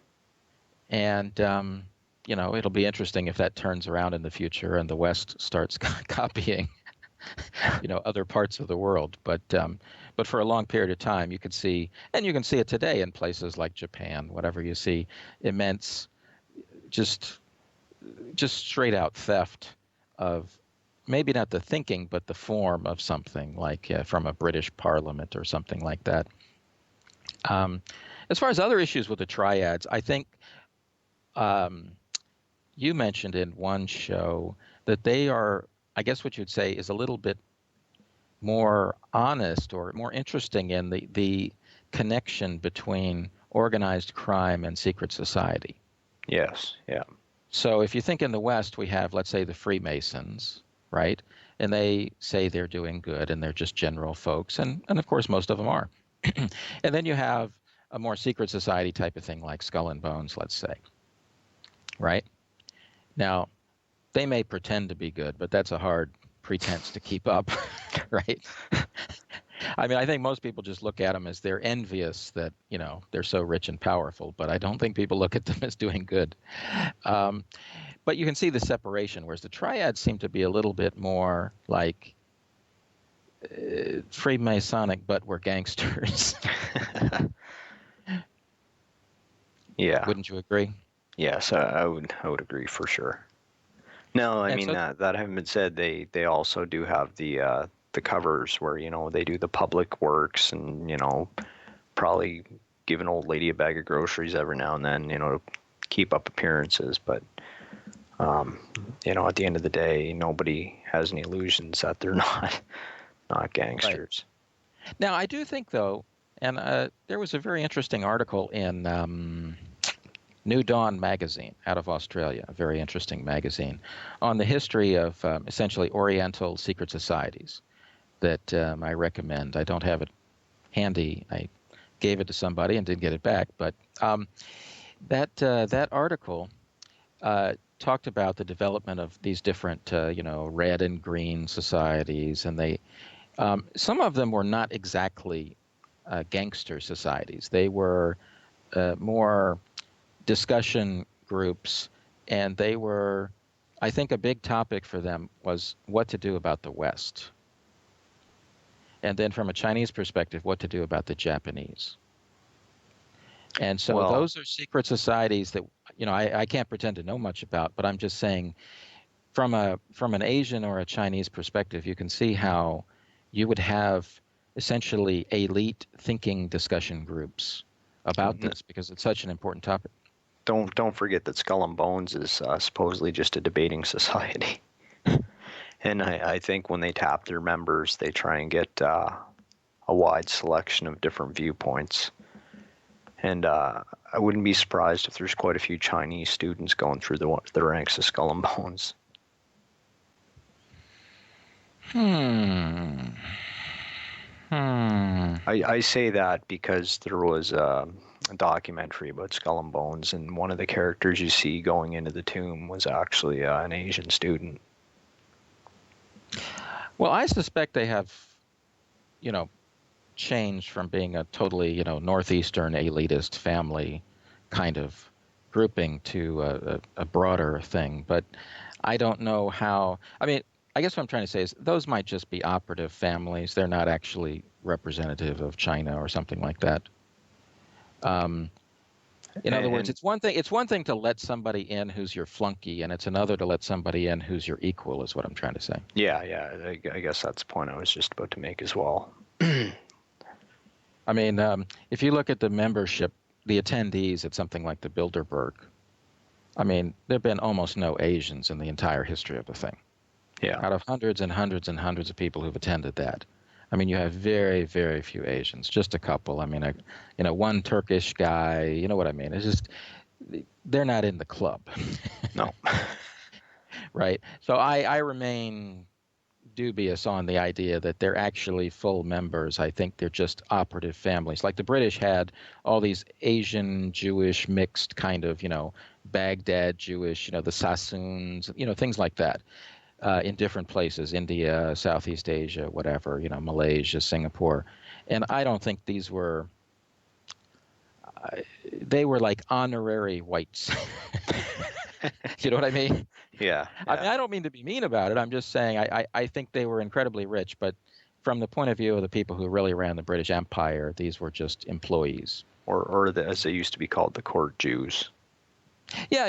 And it'll be interesting if that turns around in the future and the West starts copying, other parts of the world. But for a long period of time, you could see, and you can see it today in places like Japan, whatever, you see immense, just straight out theft of maybe not the thinking, but the form of something like from a British parliament or something like that. As far as other issues with the Triads, I think you mentioned in one show that they are, I guess what you'd say is a little bit more honest or more interesting in the connection between organized crime and secret society. Yes, yeah. So if you think in the West, we have, let's say, the Freemasons, right? And they say they're doing good and they're just general folks. And of course, most of them are. And then you have a more secret society type of thing like Skull and Bones, let's say, right? Now, they may pretend to be good, but that's a hard pretense to keep up, right? I mean, I think most people just look at them as they're envious that, they're so rich and powerful, but I don't think people look at them as doing good. But you can see the separation, whereas the Triads seem to be a little bit more like Freemasonic, but we're gangsters. Yeah. Wouldn't you agree? Yes, I would agree for sure. No, I And mean, so- that having been said, they also do have the covers where, they do the public works and, probably give an old lady a bag of groceries every now and then, to keep up appearances. But, at the end of the day, nobody has any illusions that they're not gangsters. Right. Now, I do think, though, and there was a very interesting article in New Dawn magazine out of Australia, a very interesting magazine, on the history of essentially Oriental secret societies that I recommend. I don't have it handy. I gave it to somebody and didn't get it back. But that article talked about the development of these different, red and green societies, and they some of them were not exactly gangster societies. They were more discussion groups, and they were, I think, a big topic for them was what to do about the West. And then from a Chinese perspective, what to do about the Japanese. And so those are secret societies that, I can't pretend to know much about, but I'm just saying from an Asian or a Chinese perspective, you can see how you would have essentially elite thinking discussion groups about this because it's such an important topic. Don't forget that Skull and Bones is supposedly just a debating society. And I think when they tap their members, they try and get a wide selection of different viewpoints. And I wouldn't be surprised if there's quite a few Chinese students going through the ranks of Skull and Bones. I say that because there was a documentary about Skull and Bones, and one of the characters you see going into the tomb was actually an Asian student. Well, I suspect they have, changed from being a totally, northeastern elitist family kind of grouping to a broader thing. But I don't know how. I mean, I guess what I'm trying to say is those might just be operative families. They're not actually representative of China or something like that. In other words, And it's one thing. It's one thing to let somebody in who's your flunky, and it's another to let somebody in who's your equal. Is what I'm trying to say. yeah, I guess that's the point I was just about to make as well. I mean, if you look at the membership, the attendees at something like the Bilderberg, I mean, there have been almost no Asians in the entire history of the thing. Yeah. Out of hundreds and hundreds and hundreds of people who've attended that, I mean, you have very, very few Asians, just a couple. I mean, one Turkish guy, you know what I mean? It's just, they're not in the club. No. Right? So I remain dubious on the idea that they're actually full members. I think they're just operative families. Like the British had all these Asian, Jewish, mixed kind of, Baghdad Jewish, the Sassoons, things like that. In different places, India, Southeast Asia, whatever, Malaysia, Singapore. And I don't think these were, they were like honorary whites. You know what I mean? Yeah. I mean, I don't mean to be mean about it. I'm just saying I think they were incredibly rich. But from the point of view of the people who really ran the British Empire, these were just employees. Or as they used to be called, the court Jews. Yeah.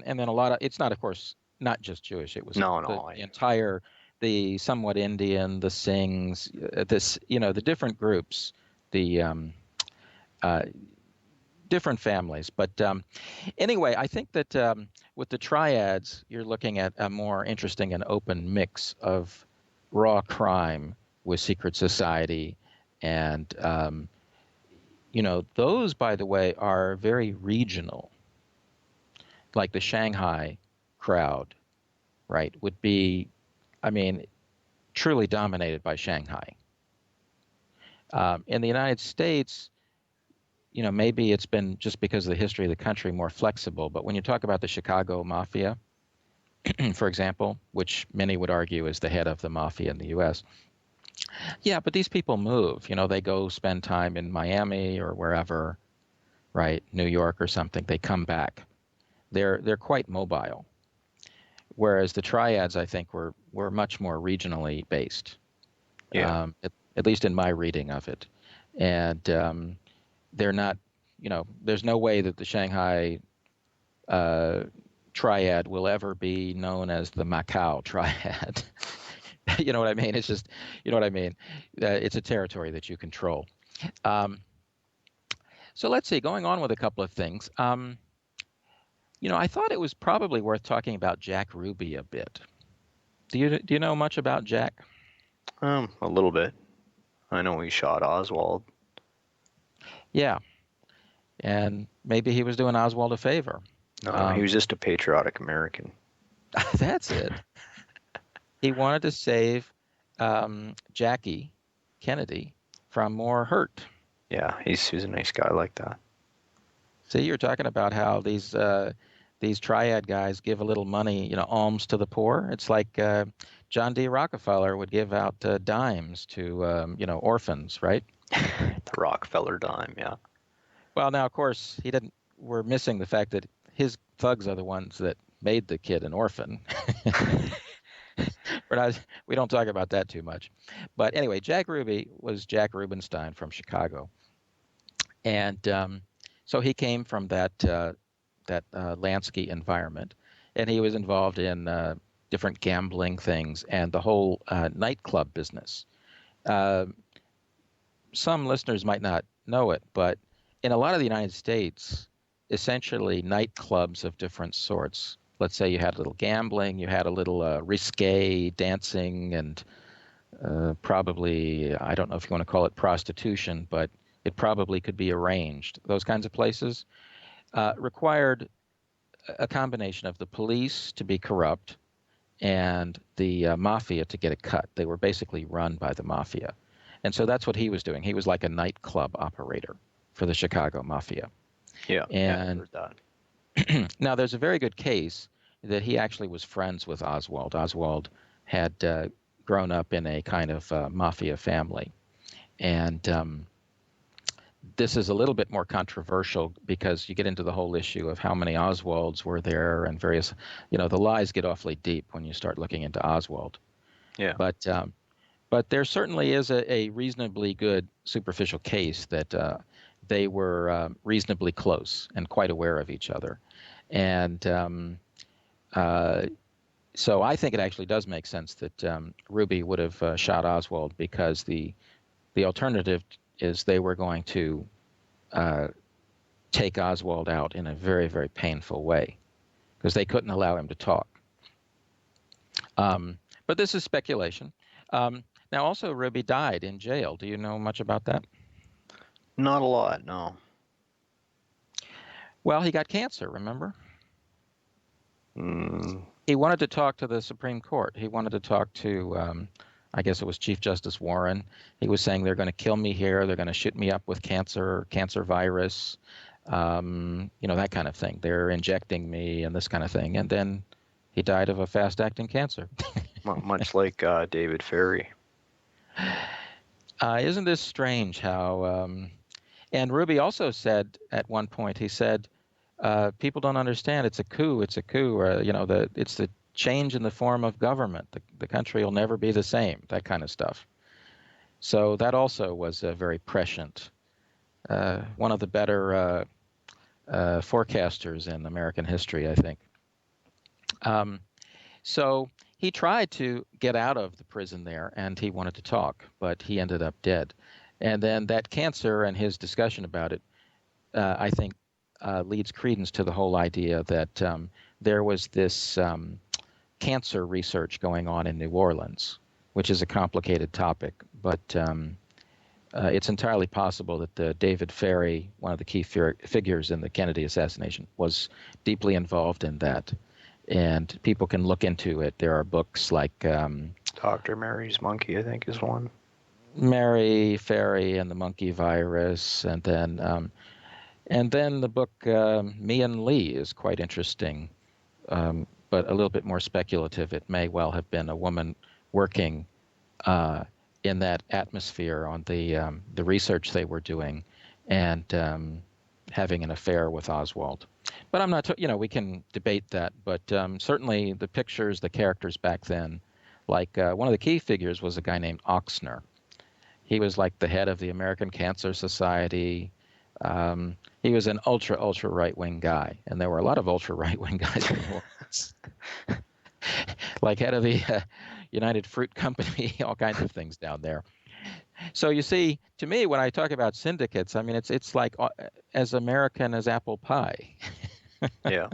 And then a lot of, it's not, of course, not just Jewish. It was the entire, the somewhat Indian, the Singhs, the different groups, the different families. But anyway, I think that with the Triads, you're looking at a more interesting and open mix of raw crime with secret society. And, those, by the way, are very regional. Like the Shanghai crowd, right, would be, I mean, truly dominated by Shanghai. In the United States, maybe it's been just because of the history of the country more flexible. But when you talk about the Chicago mafia, for example, which many would argue is the head of the mafia in the U.S., yeah, but these people move. They go spend time in Miami or wherever, right, New York or something. They come back. They're quite mobile. Whereas the Triads, I think, were much more regionally based. Yeah. At least in my reading of it. And they're not, there's no way that the Shanghai Triad will ever be known as the Macau Triad. You know what I mean? It's just, you know what I mean? It's a territory that you control. So let's see, going on with a couple of things. I thought it was probably worth talking about Jack Ruby a bit. Do you know much about Jack? A little bit. I know he shot Oswald. Yeah. And maybe he was doing Oswald a favor. No, he was just a patriotic American. That's it. He wanted to save Jackie Kennedy from more hurt. Yeah, he's a nice guy like that. See, you're talking about how these Triad guys give a little money, alms to the poor. It's like John D. Rockefeller would give out dimes to, orphans, right? The Rockefeller dime, yeah. Well, now, of course, we're missing the fact that his thugs are the ones that made the kid an orphan. We don't talk about that too much. But anyway, Jack Ruby was Jack Rubenstein from Chicago. And so he came from that Lansky environment, and he was involved in different gambling things and the whole nightclub business. Some listeners might not know it, but in a lot of the United States, essentially nightclubs of different sorts. Let's say you had a little gambling, you had a little risque dancing, and probably, I don't know if you want to call it prostitution, but it probably could be arranged. Those kinds of places required a combination of the police to be corrupt and the mafia to get a cut. They were basically run by the mafia. And so that's what he was doing. He was like a nightclub operator for the Chicago mafia. Yeah, and I heard that. Now, there's a very good case that he actually was friends with Oswald. Oswald had grown up in a kind of mafia family. And this is a little bit more controversial because you get into the whole issue of how many Oswalds were there and various, the lies get awfully deep when you start looking into Oswald. Yeah. But there certainly is a reasonably good superficial case that they were reasonably close and quite aware of each other. And uh, so I think it actually does make sense that Ruby would have shot Oswald, because the alternative is they were going to take Oswald out in a very, very painful way, because they couldn't allow him to talk. But this is speculation. Now, also, Ruby died in jail. Do you know much about that? Not a lot, no. Well, he got cancer, remember? Mm. He wanted to talk to the Supreme Court. He wanted to talk to, I guess it was Chief Justice Warren. He was saying, they're going to kill me here. They're going to shoot me up with cancer virus, that kind of thing. They're injecting me and this kind of thing. And then he died of a fast-acting cancer. Much like David Ferrie. Isn't this strange how... and Ruby also said at one point, he said, people don't understand. It's a coup. It's a coup. It's the change in the form of government. The country will never be the same. That kind of stuff. So that also was very prescient. One of the better forecasters in American history, I think. So he tried to get out of the prison there, and he wanted to talk, but he ended up dead. And then that cancer and his discussion about it, I think, leads credence to the whole idea that there was this cancer research going on in New Orleans, which is a complicated topic. But it's entirely possible that David Ferrie, one of the key figures in the Kennedy assassination, was deeply involved in that. And people can look into it. There are books like... Dr. Mary's Monkey, I think, is one. Mary Ferrie and the Monkey Virus. And then the book Me and Lee is quite interesting, but a little bit more speculative. It may well have been a woman working in that atmosphere on the research they were doing, and having an affair with Oswald. But I'm not, we can debate that. But certainly the pictures, the characters back then, like one of the key figures was a guy named Oxner. He was like the head of the American Cancer Society. He was an ultra right-wing guy, and there were a lot of ultra right-wing guys in New Orleans. Like head of the United Fruit Company, all kinds of things down there. So you see, to me, when I talk about syndicates, I mean, it's like as American as apple pie. Yeah.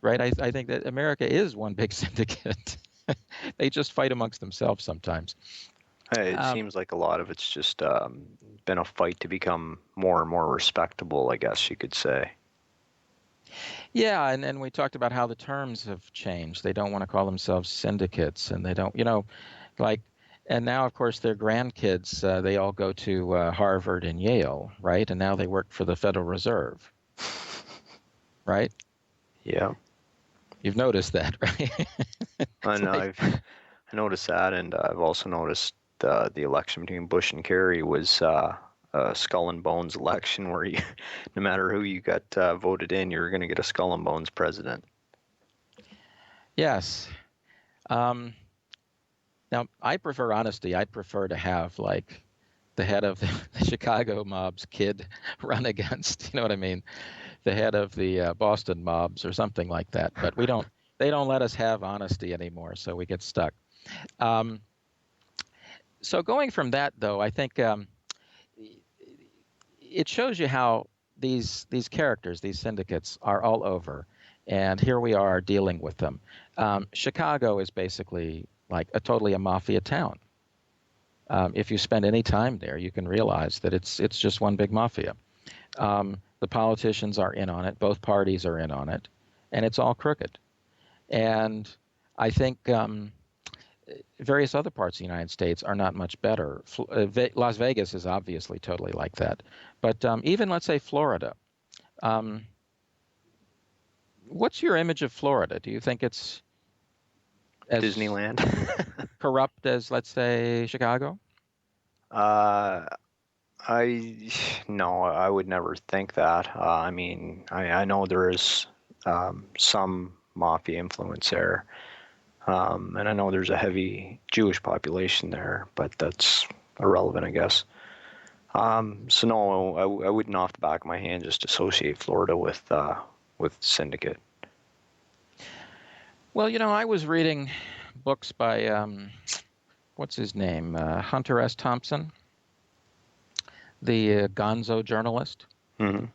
Right? I think that America is one big syndicate. They just fight amongst themselves sometimes. Hey, it seems like a lot of it's just been a fight to become more and more respectable, I guess you could say. Yeah, and we talked about how the terms have changed. They don't want to call themselves syndicates, and they don't, and now, of course, their grandkids, they all go to Harvard and Yale, right? And now they work for the Federal Reserve, right? Yeah. You've noticed that, right? I know. I've noticed that, and I've also noticed the election between Bush and Kerry was a skull and bones election where no matter who you got voted in, you're going to get a skull and bones president. Yes. Now, I prefer honesty. I prefer to have, like, the head of the Chicago mob's kid run against, you know what I mean, the head of the Boston mobs or something like that. But they don't let us have honesty anymore, so we get stuck. So going from that, though, I think it shows you how these characters, these syndicates, are all over. And here we are dealing with them. Chicago is basically like totally a mafia town. If you spend any time there, you can realize that it's just one big mafia. The politicians are in on it. Both parties are in on it. And it's all crooked. And I think various other parts of the United States are not much better. Las Vegas is obviously totally like that. But even, let's say, Florida. What's your image of Florida? Do you think it's as Disneyland? corrupt as, let's say, Chicago? No, I would never think that. I mean, I know there is some mafia influence there, And I know there's a heavy Jewish population there, but that's irrelevant, I guess. So no, I wouldn't off the back of my hand just associate Florida with Syndicate. Well, I was reading books by what's his name, Hunter S. Thompson, the Gonzo journalist. Mm-hmm.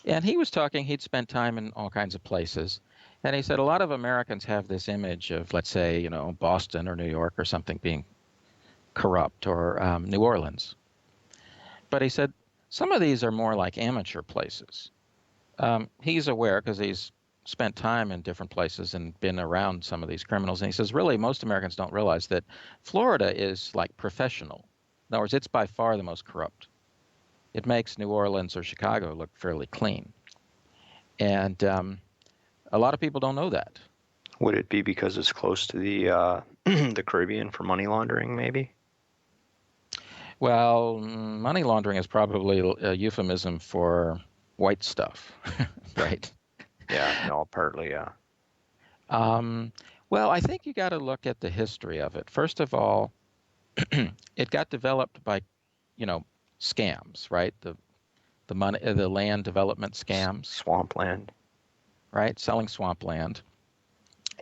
And he was talking, he'd spent time in all kinds of places. And he said a lot of Americans have this image of, let's say, Boston or New York or something being corrupt, or New Orleans. But he said some of these are more like amateur places. He's aware because he's spent time in different places and been around some of these criminals. And he says, really, most Americans don't realize that Florida is like professional. In other words, it's by far the most corrupt. It makes New Orleans or Chicago look fairly clean. And a lot of people don't know that. Would it be because it's close to the the Caribbean for money laundering, maybe? Well, money laundering is probably a euphemism for white stuff, right? Yeah, no, partly, yeah. Well, I think you got to look at the history of it. First of all, it got developed by, scams, right? The money, the land development scams, Swampland. right? Selling swampland.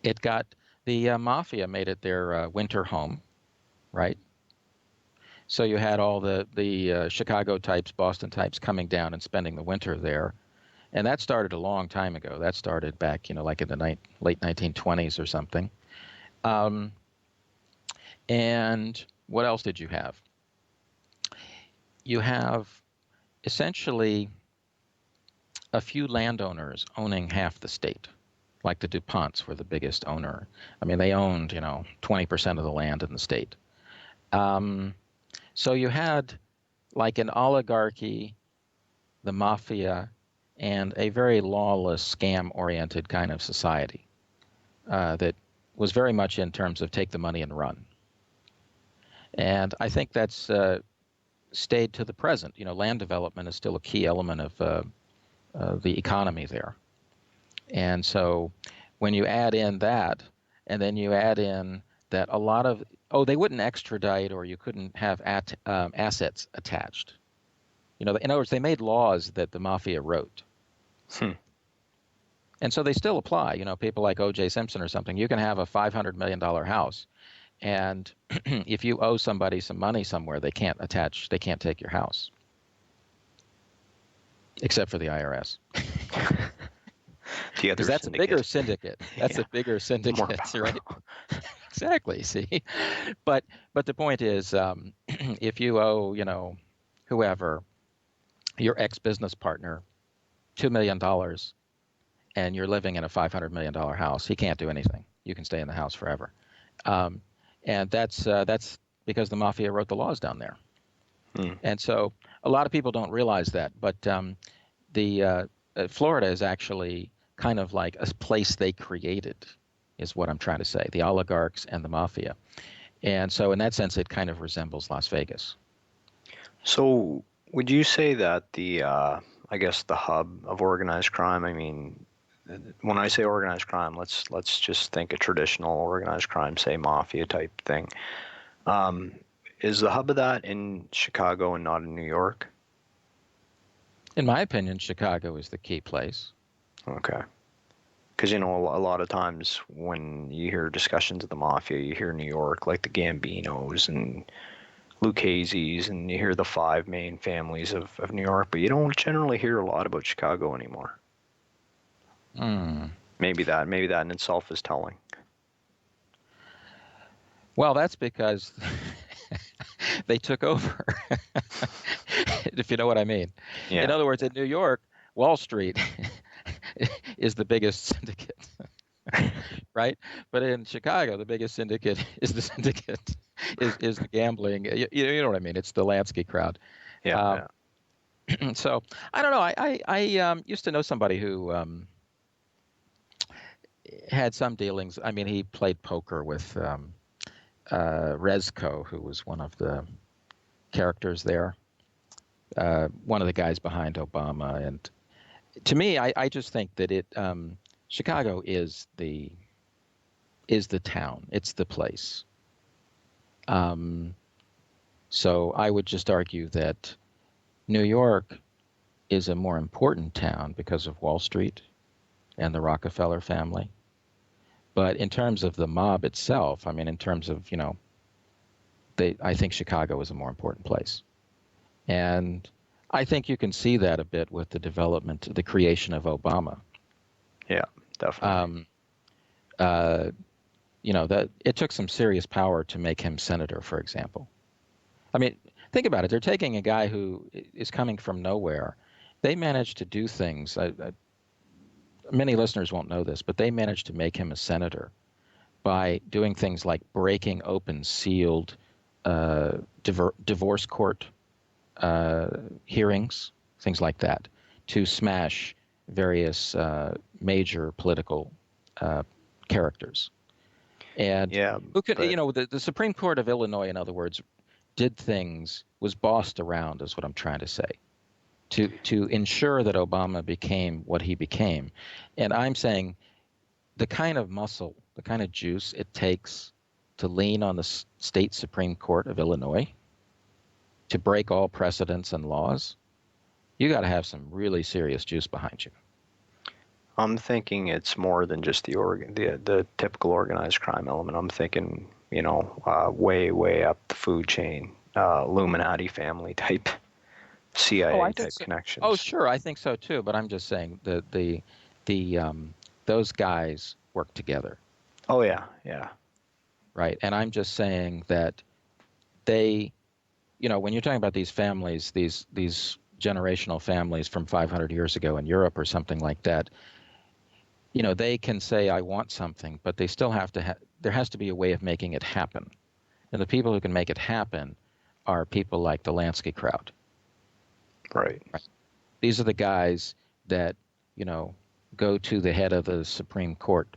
It got the mafia made it their winter home, right? So you had all the Chicago types, Boston types coming down and spending the winter there. And that started a long time ago. That started back, like in the late 1920s or something. And what else did you have? You have essentially a few landowners owning half the state, like the DuPonts were the biggest owner. I mean, they owned, 20% of the land in the state. So you had like an oligarchy, the mafia, and a very lawless, scam-oriented kind of society that was very much in terms of take the money and run. And I think that's stayed to the present. Land development is still a key element of the economy there. And so when you add in that, and then you add in that a lot of, they wouldn't extradite, or you couldn't have assets attached. In other words, they made laws that the mafia wrote. And so they still apply. People like O.J. Simpson or something, you can have a $500 million house. And if you owe somebody some money somewhere, they can't take your house. Except for the IRS. Because that's a bigger syndicate. That's a bigger syndicate, right? Exactly, see? But the point is, if you owe, whoever, your ex-business partner, $2 million, and you're living in a $500 million house, he can't do anything. You can stay in the house forever. And that's because the mafia wrote the laws down there. And so a lot of people don't realize that. But Florida is actually kind of like a place they created, is what I'm trying to say, the oligarchs and the mafia. And so in that sense, it kind of resembles Las Vegas. So would you say that I guess the hub of organized crime, I mean, when I say organized crime, let's just think a traditional organized crime, say mafia type thing. Is the hub of that in Chicago and not in New York? In my opinion, Chicago is the key place. Okay. Because, a lot of times when you hear discussions of the mafia, you hear New York, like the Gambinos and Lucchese's, and you hear the 5 main families of New York, but you don't generally hear a lot about Chicago anymore. Maybe that in itself is telling. Well, that's because they took over, if you know what I mean. Yeah. In other words, in New York, Wall Street is the biggest syndicate, right? But in Chicago, the biggest syndicate is the syndicate, is the gambling. You know what I mean? It's the Lansky crowd. Yeah. So I don't know. I used to know somebody who had some dealings. I mean, he played poker with Rezko, who was one of the characters there, one of the guys behind Obama. And to me, I just think that Chicago is is the town. It's the place. So I would just argue that New York is a more important town because of Wall Street and the Rockefeller family. But in terms of the mob itself, I mean, in terms of, I think Chicago is a more important place. And I think you can see that a bit with the development, the creation of Obama. Yeah, definitely. That it took some serious power to make him senator, for example. I mean, think about it. They're taking a guy who is coming from nowhere. They managed to do things. Many listeners won't know this, but they managed to make him a senator by doing things like breaking open sealed divorce court hearings, things like that, to smash various major political characters. And who could, the Supreme Court of Illinois, in other words, did things, was bossed around, is what I'm trying to say, to ensure that Obama became what he became. And I'm saying the kind of muscle, the kind of juice it takes to lean on the state Supreme Court of Illinois to break all precedents and laws, you got to have some really serious juice behind you. I'm thinking it's more than just the typical organized crime element. I'm thinking, way up the food chain, Illuminati family type, CIA type connections. Oh, sure, I think so too. But I'm just saying those guys work together. Oh yeah. Right, and I'm just saying that they, when you're talking about these families, these generational families from 500 years ago in Europe or something like that, they can say, I want something, but they still have to there has to be a way of making it happen. And the people who can make it happen are people like the Lansky crowd. Right. These are the guys that, go to the head of the Supreme Court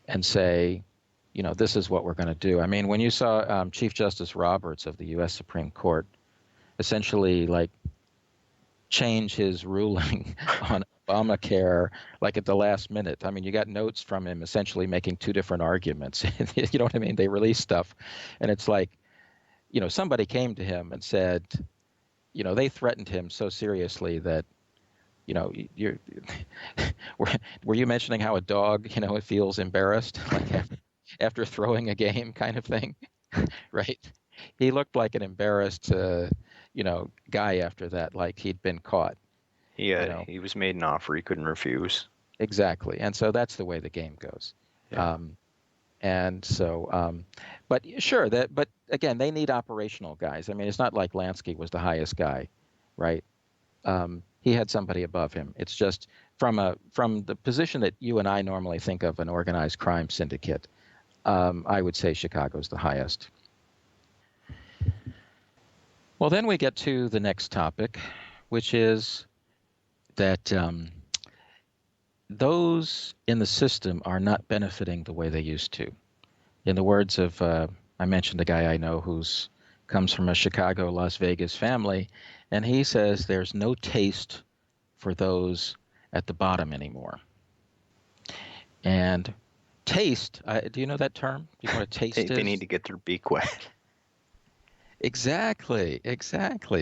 and say, this is what we're going to do. I mean, when you saw Chief Justice Roberts of the U.S. Supreme Court essentially change his ruling on Obamacare at the last minute. I mean, you got notes from him essentially making two different arguments. You know what I mean? They release stuff, and it's like, somebody came to him and said, they threatened him so seriously that, you're were you mentioning how a dog, it feels embarrassed after throwing a game kind of thing, right? He looked like an embarrassed, guy after that, like he'd been caught. He was made an offer he couldn't refuse. Exactly, and so that's the way the game goes. Yeah. And so, but sure, but again, they need operational guys. I mean, it's not like Lansky was the highest guy, right? He had somebody above him. It's just from the position that you and I normally think of an organized crime syndicate, I would say Chicago's the highest. Well, then we get to the next topic, which is that those in the system are not benefiting the way they used to. In the words of, I mentioned a guy I know who's comes from a Chicago, Las Vegas family, and he says there's no taste for those at the bottom anymore. And taste, do you know that term? Do you know what a taste is? They need to get their beak wet. Exactly.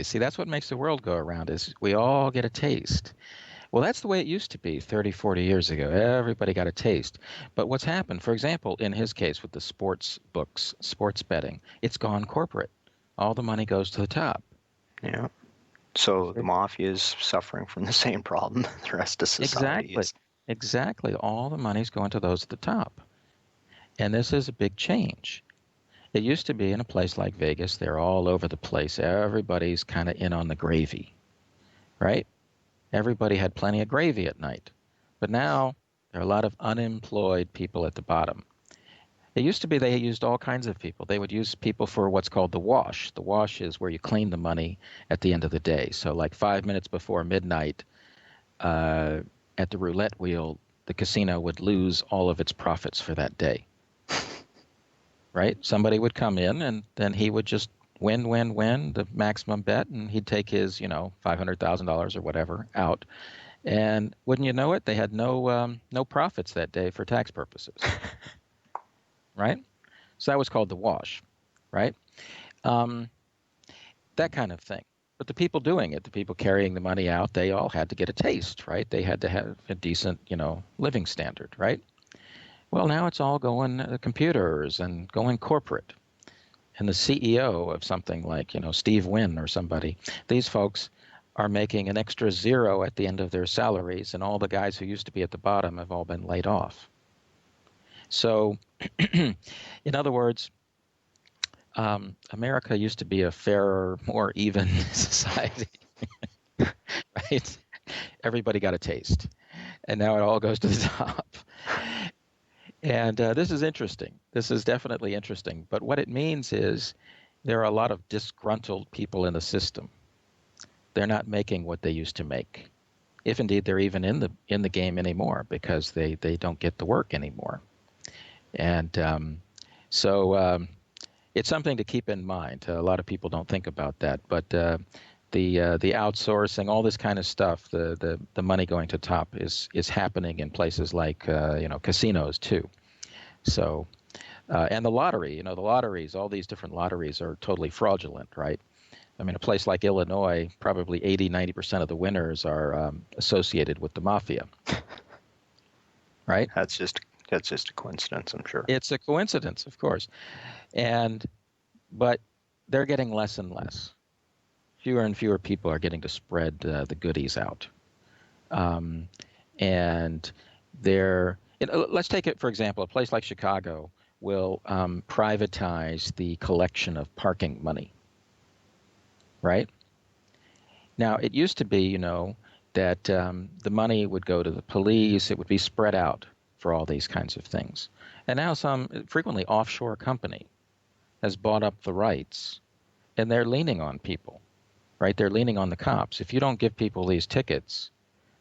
See, that's what makes the world go around, is we all get a taste. Well, that's the way it used to be 30, 40 years ago. Everybody got a taste. But what's happened, for example, in his case with the sports books, sports betting, it's gone corporate. All the money goes to the top. Yeah. So the mafia is suffering from the same problem the rest of society is. Exactly. All the money's going to those at the top. And this is a big change. It used to be in a place like Vegas, they're all over the place. Everybody's kind of in on the gravy, right? Everybody had plenty of gravy at night. But now there are a lot of unemployed people at the bottom. It used to be they used all kinds of people. They would use people for what's called the wash. The wash is where you clean the money at the end of the day. So like 5 minutes before midnight at the roulette wheel, the casino would lose all of its profits for that day. Right? Somebody would come in and then he would just win the maximum bet, and he'd take his, $500,000 or whatever out. And wouldn't you know it, they had no profits that day for tax purposes. right? So that was called the wash, right? Um, that kind of thing. But the people doing it, the people carrying the money out, they all had to get a taste, right? They had to have a decent, living standard, right? Well, now it's all going computers and going corporate. And the CEO of something like, Steve Wynn or somebody, these folks are making an extra zero at the end of their salaries, and all the guys who used to be at the bottom have all been laid off. So, in other words, America used to be a fairer, more even society, right? Everybody got a taste, and now it all goes to the top. And this is interesting. This is definitely interesting. But what it means is there are a lot of disgruntled people in the system. They're not making what they used to make, if indeed they're even in the game anymore, because they don't get the work anymore. And so it's something to keep in mind. A lot of people don't think about that, but the outsourcing, all this kind of stuff, the money going to top is happening in places like casinos too. So and the lottery, the lotteries, all these different lotteries are totally fraudulent, right? I mean, a place like Illinois, probably 80-90% of the winners are associated with the mafia, right? That's just a coincidence, I'm sure. It's a coincidence, of course, but they're getting less and less. Fewer and fewer people are getting to spread the goodies out, and let's take it for example. A place like Chicago will privatize the collection of parking money. Right? Now, it used to be, that the money would go to the police. It would be spread out for all these kinds of things. And now some frequently offshore company has bought up the rights, and they're leaning on people, right? They're leaning on the cops. If you don't give people these tickets,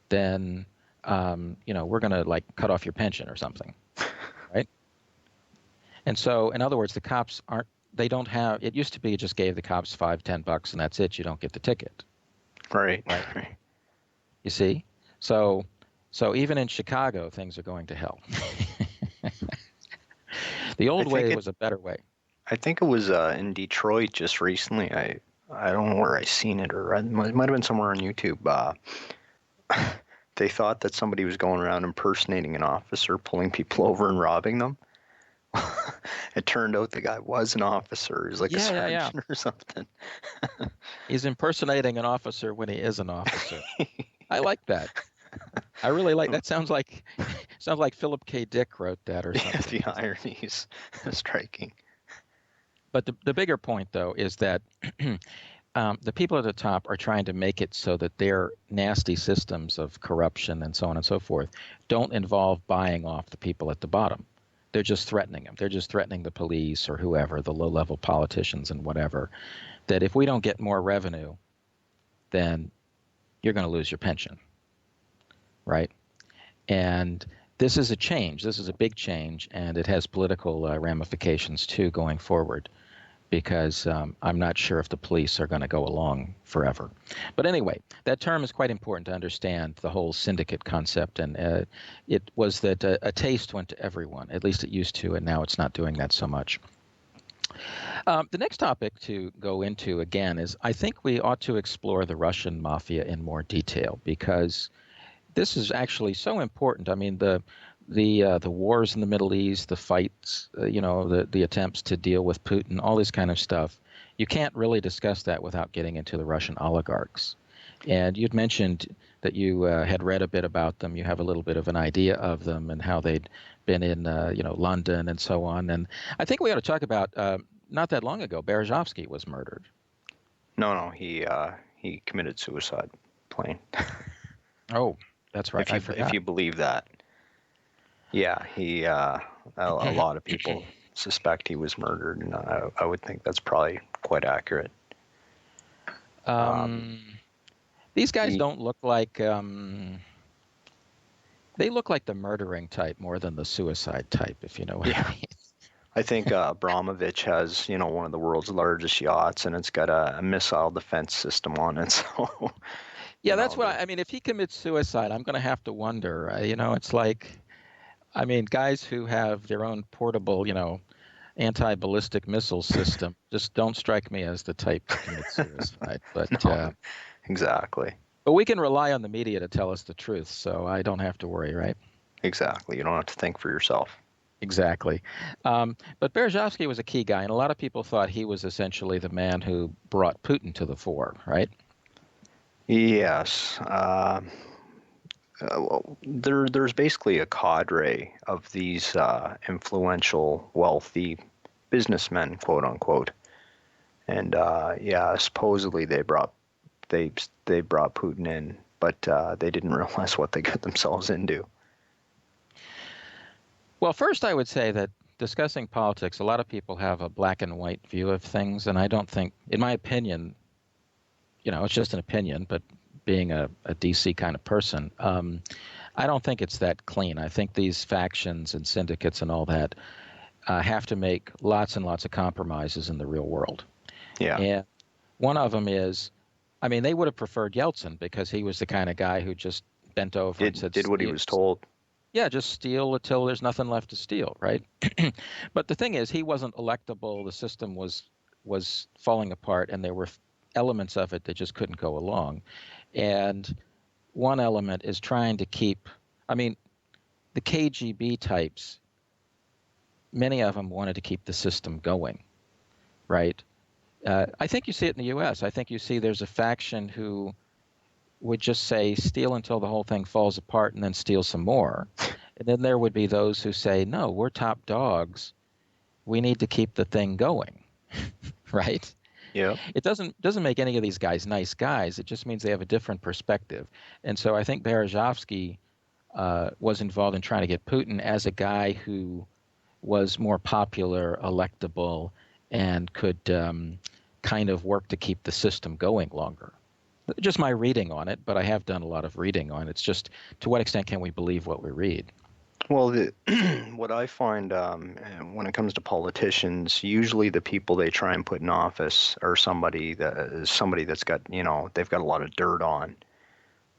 then, we're going to cut off your pension or something, right? And so, in other words, the cops they don't have, it used to be you just gave the cops $5-10 and that's it. You don't get the ticket. Right. You see? So even in Chicago, things are going to hell. The old way was a better way. I think it was in Detroit just recently. I don't know where I seen it, or it might have been somewhere on YouTube. They thought that somebody was going around impersonating an officer, pulling people over and robbing them. It turned out the guy was an officer. He's like a sergeant or something. He's impersonating an officer when he is an officer. I like that. I really like that. Sounds like Philip K. Dick wrote that or something. Yeah, the irony is striking. But the bigger point, though, is that the people at the top are trying to make it so that their nasty systems of corruption and so on and so forth don't involve buying off the people at the bottom. They're just threatening them. They're just threatening the police or whoever, the low-level politicians and whatever, that if we don't get more revenue, then you're going to lose your pension, right? And this is a change. This is a big change, and it has political ramifications, too, going forward, because I'm not sure if the police are going to go along forever. But anyway, that term is quite important to understand, the whole syndicate concept. And it was that a taste went to everyone. At least it used to, and now it's not doing that so much. The next topic to go into, again, is I think we ought to explore the Russian mafia in more detail, because this is actually so important. I mean, the wars in the Middle East, the fights, the attempts to deal with Putin, all this kind of stuff. You can't really discuss that without getting into the Russian oligarchs. And you'd mentioned that you had read a bit about them. You have a little bit of an idea of them and how they'd been in, London and so on. And I think we ought to talk about not that long ago, Berezovsky was murdered. No, he committed suicide. Plain. Oh, that's right. If you believe that. Yeah, he. A lot of people suspect he was murdered, and I would think that's probably quite accurate. These guys don't look like. They look like the murdering type more than the suicide type, if you know what I mean. I think Abramovich has, one of the world's largest yachts, and it's got a missile defense system on it. So. Yeah, that's what I mean. If he commits suicide, I'm going to have to wonder. It's like. I mean, guys who have their own portable, anti-ballistic missile system just don't strike me as the type to commit suicide. No, exactly. But we can rely on the media to tell us the truth, so I don't have to worry, right? Exactly. You don't have to think for yourself. Exactly. But Berezovsky was a key guy, and a lot of people thought he was essentially the man who brought Putin to the fore, right? Yes. Well, there's basically a cadre of these influential, wealthy businessmen, quote unquote, and yeah, supposedly they brought Putin in, but they didn't realize what they got themselves into. Well, first, I would say that discussing politics, a lot of people have a black and white view of things, and I don't think, in my opinion, it's just an opinion, but being a DC kind of person, I don't think it's that clean. I think these factions and syndicates and all that have to make lots and lots of compromises in the real world. Yeah. And one of them is, I mean, they would have preferred Yeltsin because he was the kind of guy who just bent over and said, did what he was told. Yeah, just steal until there's nothing left to steal, right? But the thing is, he wasn't electable. The system was falling apart, and there were elements of it that just couldn't go along. And one element is trying to keep, I mean, the KGB types, many of them wanted to keep the system going, right? I think you see it in the U.S. I think you see there's a faction who would just say steal until the whole thing falls apart and then steal some more. And then there would be those who say, no, we're top dogs. We need to keep the thing going, right? Yeah. It doesn't make any of these guys nice guys. It just means they have a different perspective. And so I think Berezovsky was involved in trying to get Putin as a guy who was more popular, electable, and could kind of work to keep the system going longer. Just my reading on it, but I have done a lot of reading on it. It's just, to what extent can we believe what we read? Well, what I find when it comes to politicians, usually the people they try and put in office are somebody that's got, they've got a lot of dirt on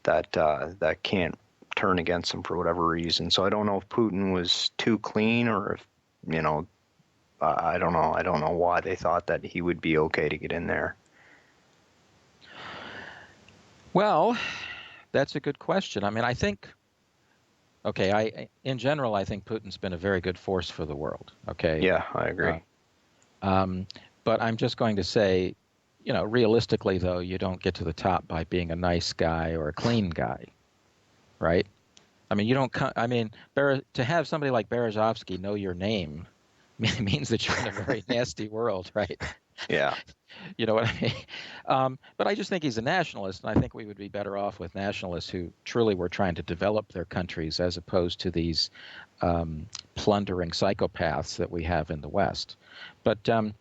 that can't turn against them for whatever reason. So I don't know if Putin was too clean, or if, I don't know. I don't know why they thought that he would be okay to get in there. Well, that's a good question. I mean, I think, in general, I think Putin's been a very good force for the world. Okay. Yeah, I agree. But I'm just going to say, realistically, though, you don't get to the top by being a nice guy or a clean guy, right? I mean, to have somebody like Berezovsky know your name means that you're in a very nasty world, right? Yeah. You know what I mean? But I just think he's a nationalist, and I think we would be better off with nationalists who truly were trying to develop their countries as opposed to these plundering psychopaths that we have in the West. But there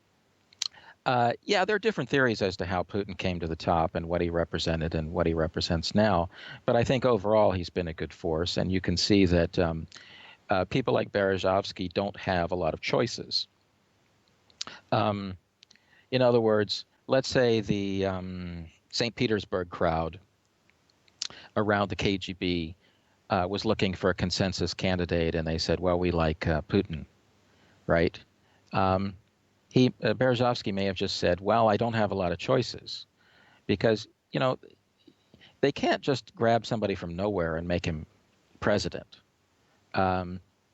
are different theories as to how Putin came to the top and what he represented and what he represents now. But I think overall he's been a good force, and you can see that people like Berezovsky don't have a lot of choices. In other words, let's say the St. Petersburg crowd around the KGB was looking for a consensus candidate, and they said, well, we like Putin, right? Berezovsky may have just said, well, I don't have a lot of choices, because, they can't just grab somebody from nowhere and make him president.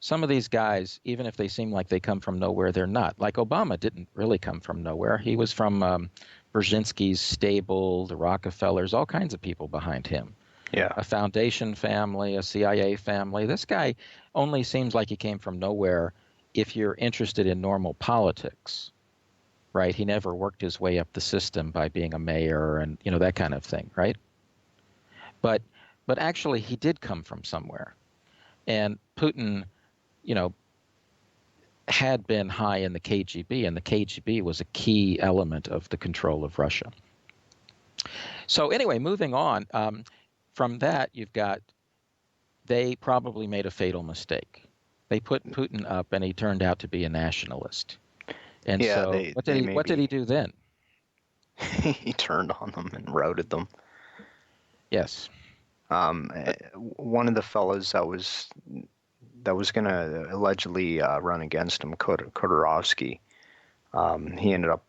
Some of these guys, even if they seem like they come from nowhere, they're not. Like Obama didn't really come from nowhere. He was from Brzezinski's stable, the Rockefellers, all kinds of people behind him. Yeah. A foundation family, a CIA family. This guy only seems like he came from nowhere if you're interested in normal politics, right? He never worked his way up the system by being a mayor and, that kind of thing, right? But actually, he did come from somewhere. And Putin, had been high in the KGB, and the KGB was a key element of the control of Russia. So anyway, moving on, from that, they probably made a fatal mistake. They put Putin up, and he turned out to be a nationalist. And yeah, so what did he do then? He turned on them and routed them. Yes. One of the fellas that was that was going to allegedly run against him, Khodorkovsky. He ended up,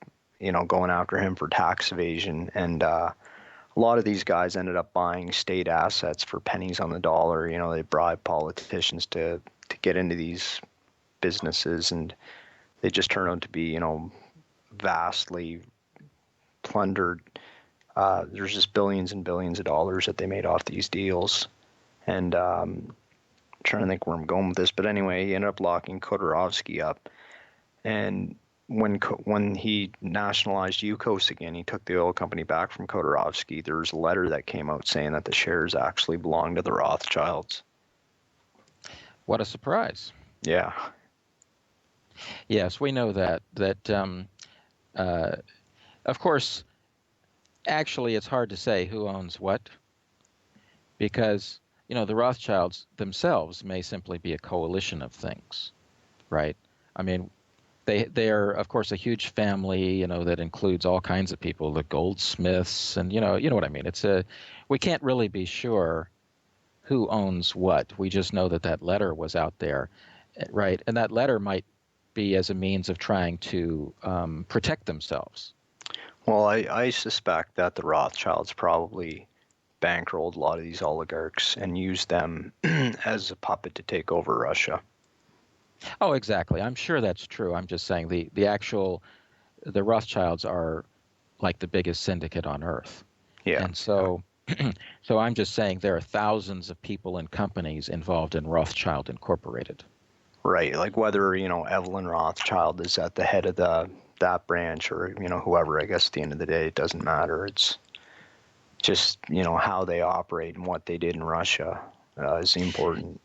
going after him for tax evasion, and a lot of these guys ended up buying state assets for pennies on the dollar. They bribed politicians to get into these businesses, and they just turned out to be, vastly plundered. There's just billions and billions of dollars that they made off these deals. And I'm trying to think where I'm going with this, but anyway, he ended up locking Khodorkovsky up. And when he nationalized Yukos again, he took the oil company back from Khodorkovsky. There was a letter that came out saying that the shares actually belonged to the Rothschilds. What a surprise. Yeah. Yes, we know that. Of course, actually, it's hard to say who owns what, because, the Rothschilds themselves may simply be a coalition of things, right? I mean, they are, of course, a huge family, that includes all kinds of people, the goldsmiths, and you know what I mean. We can't really be sure who owns what. We just know that letter was out there, right? And that letter might be as a means of trying to protect themselves. Well, I suspect that the Rothschilds probably bankrolled a lot of these oligarchs and used them as a puppet to take over Russia. Oh, exactly. I'm sure that's true. I'm just saying the Rothschilds are like the biggest syndicate on earth. Yeah. And so, so I'm just saying there are thousands of people and companies involved in Rothschild Incorporated. Right. Like whether, Evelyn Rothschild is at the head of that branch or, whoever, I guess at the end of the day, it doesn't matter. It's just, how they operate and what they did in Russia is important.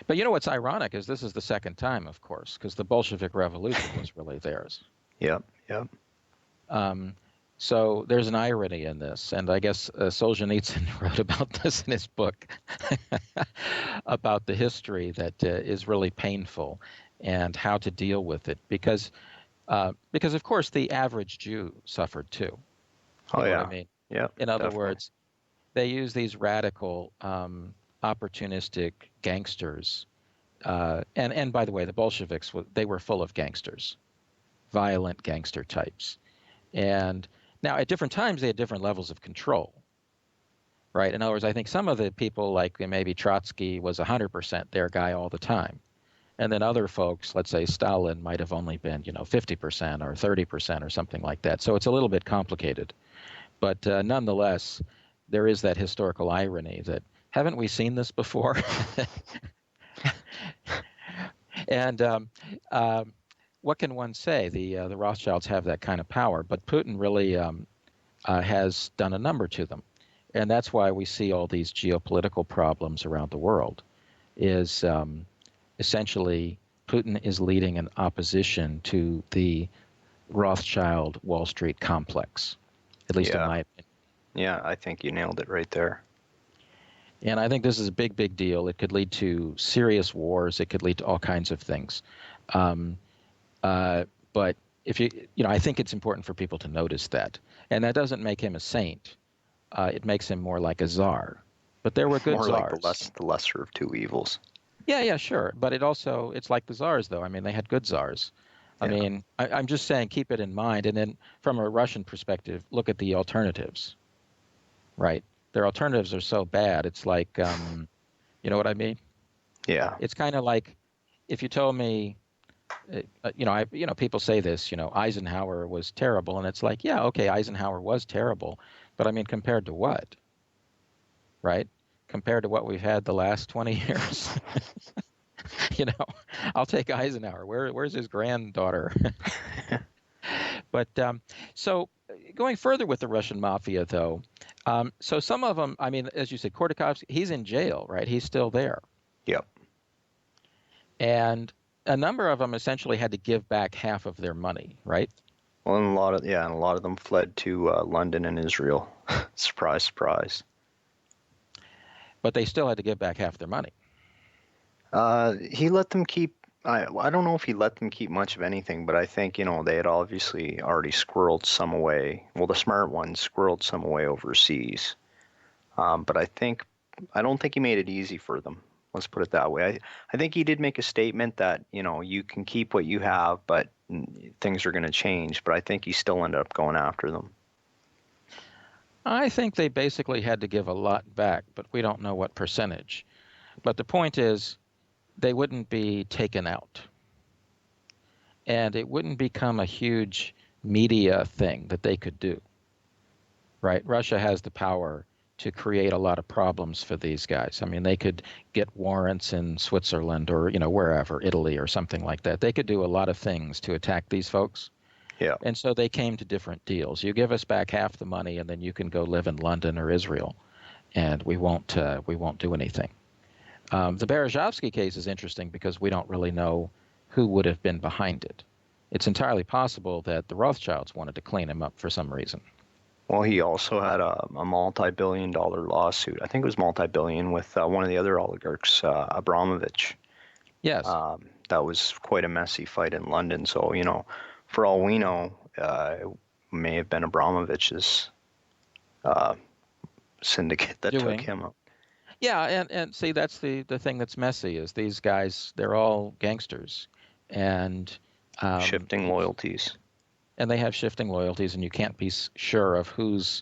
But what's ironic is this is the second time, of course, because the Bolshevik Revolution was really theirs. Yep. So there's an irony in this, and I guess Solzhenitsyn wrote about this in his book about the history that is really painful and how to deal with it, because of course the average Jew suffered too. Oh yeah. What I mean? Yeah. In other words, they use these radical, opportunistic gangsters, and by the way, the Bolsheviks they were full of gangsters, violent gangster types, and now at different times they had different levels of control, right? In other words, I think some of the people, like maybe Trotsky, was 100% their guy all the time, and then other folks, let's say Stalin, might have only been 50% or 30% or something like that. So it's a little bit complicated, but nonetheless, there is that historical irony that haven't we seen this before? And what can one say? The Rothschilds have that kind of power, but Putin really has done a number to them, and that's why we see all these geopolitical problems around the world. Is essentially Putin is leading an opposition to the Rothschild Wall Street complex, at least in my opinion. Yeah, I think you nailed it right there. And I think this is a big, big deal. It could lead to serious wars. It could lead to all kinds of things. But if I think it's important for people to notice that. And that doesn't make him a saint. It makes him more like a czar. But there were good more czars. Like the lesser of two evils. Yeah, sure. But it's like the czars, though. I mean, they had good czars. I mean, I'm just saying, keep it in mind. And then from a Russian perspective, look at the alternatives, right? Their alternatives are so bad. It's like, you know what I mean? Yeah. It's kind of like if you told me, people say this, Eisenhower was terrible. And it's like, yeah, okay, Eisenhower was terrible. But I mean, compared to what? Right? Compared to what we've had the last 20 years. I'll take Eisenhower. Where's his granddaughter? But so going further with the Russian mafia, though, so some of them, I mean, as you said, Khodorkovsky, he's in jail, right? He's still there. Yep. And a number of them essentially had to give back half of their money, right? Well, and a lot of them fled to London and Israel. Surprise, surprise. But they still had to give back half their money. He let them keep. I don't know if he let them keep much of anything, but I think they had obviously already squirreled some away. Well, the smart ones squirreled some away overseas. But I don't think he made it easy for them. Let's put it that way. I think he did make a statement that, you can keep what you have, but things are going to change. But I think he still ended up going after them. I think they basically had to give a lot back, but we don't know what percentage. But the point is, they wouldn't be taken out. And it wouldn't become a huge media thing that they could do. Right? Russia has the power to create a lot of problems for these guys. I mean, they could get warrants in Switzerland or, wherever, Italy or something like that. They could do a lot of things to attack these folks. Yeah. And so they came to different deals. You give us back half the money, and then you can go live in London or Israel, and we won't do anything. The Berezovsky case is interesting because we don't really know who would have been behind it. It's entirely possible that the Rothschilds wanted to clean him up for some reason. Well, he also had a multi-billion-dollar lawsuit. I think it was multi-billion with one of the other oligarchs, Abramovich. Yes. That was quite a messy fight in London. So, for all we know, it may have been Abramovich's syndicate that took him up. Yeah, and see, that's the thing that's messy is these guys, they're all gangsters. And shifting loyalties. And they have shifting loyalties, and you can't be sure of who's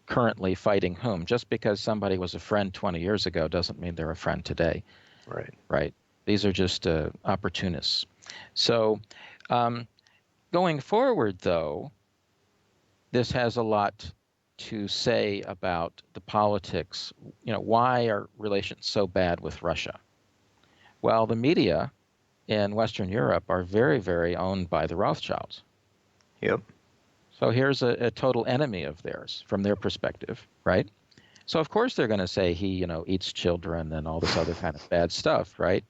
currently fighting whom. Just because somebody was a friend 20 years ago doesn't mean they're a friend today. Right. Right? These are just opportunists. So going forward, though, this has a lot to say about the politics. Why are relations so bad with Russia? Well, the media in Western Europe are very, very owned by the Rothschilds. Yep. So here's a total enemy of theirs from their perspective, right? So of course they're going to say he, eats children and all this other kind of bad stuff, right?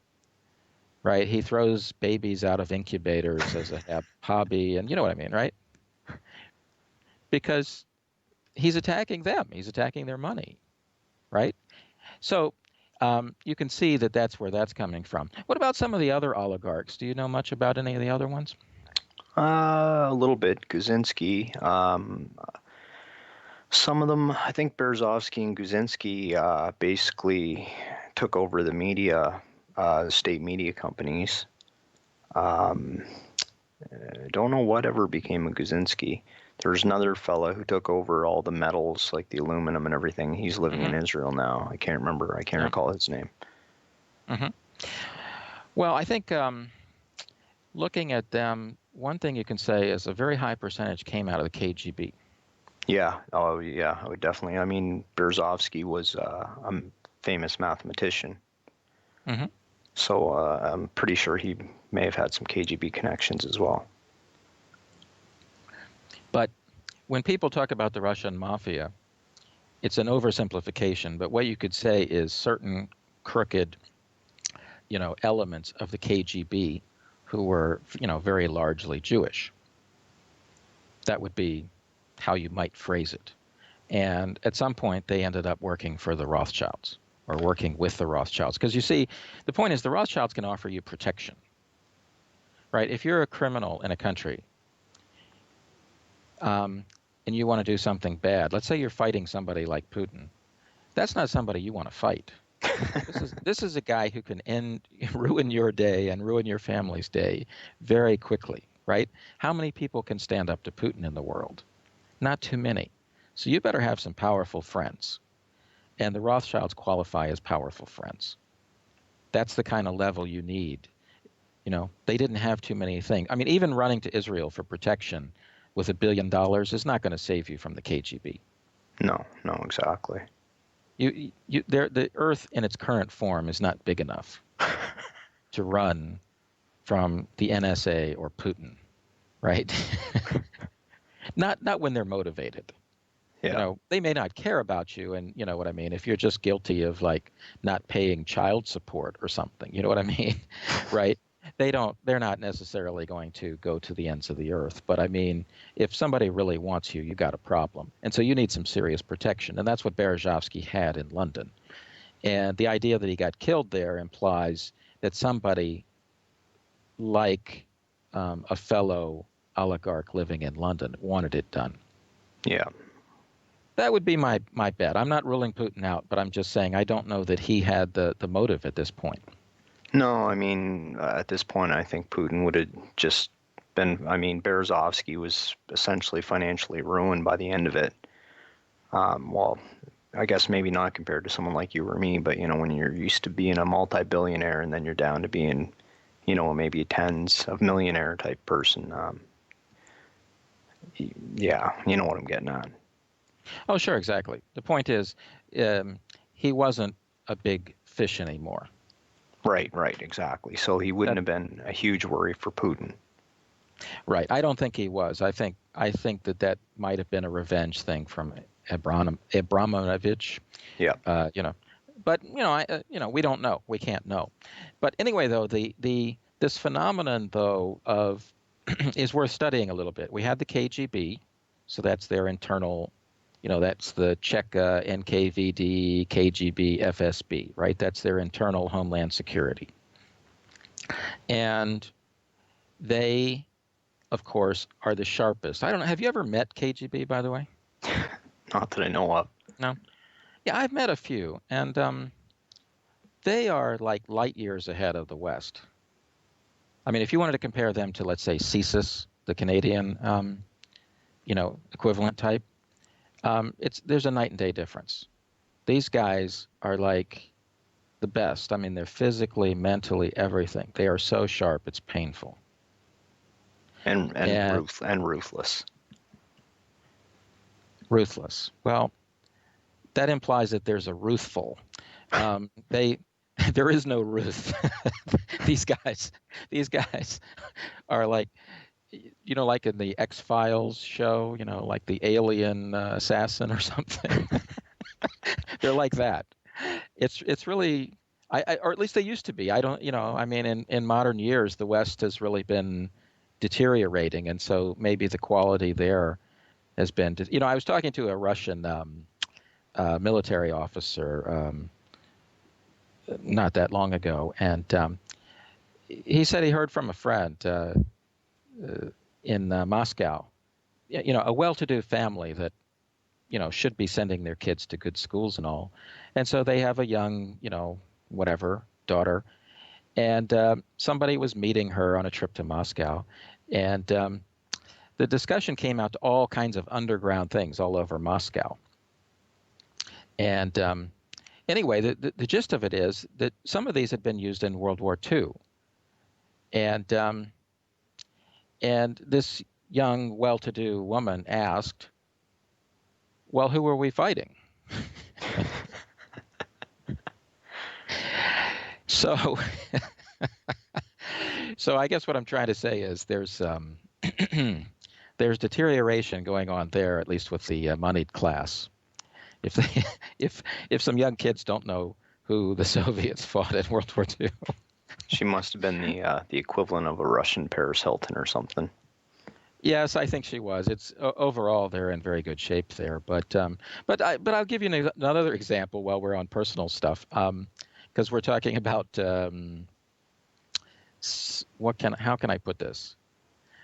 Right? He throws babies out of incubators as a hobby, and you know what I mean, right? Because he's attacking them. He's attacking their money, right? So you can see that that's where that's coming from. What about some of the other oligarchs? Do you know much about any of the other ones? A little bit. Guzinski. Some of them, I think Berezovsky and Guzinski basically took over the media, the state media companies. Don't know whatever became of Guzinski. There's another fella who took over all the metals, like the aluminum and everything. He's living in Israel now. I can't recall his name. Mm-hmm. Well, I think looking at them, one thing you can say is a very high percentage came out of the KGB. Yeah. Oh, yeah. I would definitely. I mean, Berezovsky was a famous mathematician. Mm-hmm. So I'm pretty sure he may have had some KGB connections as well. But when people talk about the Russian mafia, it's an oversimplification. But what you could say is certain crooked, elements of the KGB who were, very largely Jewish. That would be how you might phrase it. And at some point, they ended up working for the Rothschilds or working with the Rothschilds. Because you see, the point is the Rothschilds can offer you protection, right? If you're a criminal in a country and you want to do something bad, let's say you're fighting somebody like Putin, that's not somebody you want to fight. This is a guy who can ruin your day and ruin your family's day very quickly, right? How many people can stand up to Putin in the world? Not too many. So you better have some powerful friends. And the Rothschilds qualify as powerful friends. That's the kind of level you need. They didn't have too many things. I mean, even running to Israel for protection with $1 billion is not going to save you from the KGB. No, exactly. The Earth in its current form is not big enough to run from the NSA or Putin, right? Not when they're motivated. Yeah. They may not care about you, and you know what I mean. If you're just guilty of like not paying child support or something, you know what I mean, right? They're not necessarily going to go to the ends of the earth. But I mean, if somebody really wants you, you got a problem. And so you need some serious protection. And that's what Berezovsky had in London. And the idea that he got killed there implies that somebody like a fellow oligarch living in London wanted it done. Yeah. That would be my bet. I'm not ruling Putin out, but I'm just saying I don't know that he had the motive at this point. No, I mean, at this point, I think Putin would have just been. I mean, Berezovsky was essentially financially ruined by the end of it. Well, I guess maybe not compared to someone like you or me, but when you're used to being a multi-billionaire and then you're down to being, maybe a tens of millionaire type person. Yeah, you know what I'm getting at. Oh, sure, exactly. The point is, he wasn't a big fish anymore. Right, exactly. So he wouldn't have been a huge worry for Putin. Right. I don't think he was. I think that might have been a revenge thing from Abramovich. Yeah. But we don't know. We can't know. But anyway, though, this phenomenon though of is worth studying a little bit. We had the KGB, so that's their internal. That's the Czech NKVD, KGB, FSB, right? That's their internal homeland security. And they, of course, are the sharpest. I don't know. Have you ever met KGB, by the way? Not that I know of. No. Yeah, I've met a few, and they are like light years ahead of the West. I mean, if you wanted to compare them to, let's say, CSIS, the Canadian, equivalent type, there's a night and day difference. These guys are like the best. I mean, they're physically, mentally, everything. They are so sharp, it's painful. And ruthless. Ruthless. Well, that implies that there's a Ruthful. There is no Ruth. These guys are like, like in the X-Files show, like the alien assassin or something. They're like that. It's really, or at least they used to be. I don't, I mean, in modern years, the West has really been deteriorating, and so maybe the quality there has been. I was talking to a Russian military officer not that long ago, and he said he heard from a friend in Moscow, a well-to-do family that, should be sending their kids to good schools and all. And so they have a young, whatever, daughter. And somebody was meeting her on a trip to Moscow. And the discussion came out to all kinds of underground things all over Moscow. And anyway, the gist of it is that some of these had been used in World War II. And this young, well-to-do woman asked, well, who were we fighting? So I guess what I'm trying to say is there's deterioration going on there, at least with the moneyed class. If some young kids don't know who the Soviets fought in World War II. She must have been the equivalent of a Russian Paris Hilton or something. Yes, I think she was. It's overall they're in very good shape there. But I'll give you another example while we're on personal stuff, because we're talking about how can I put this?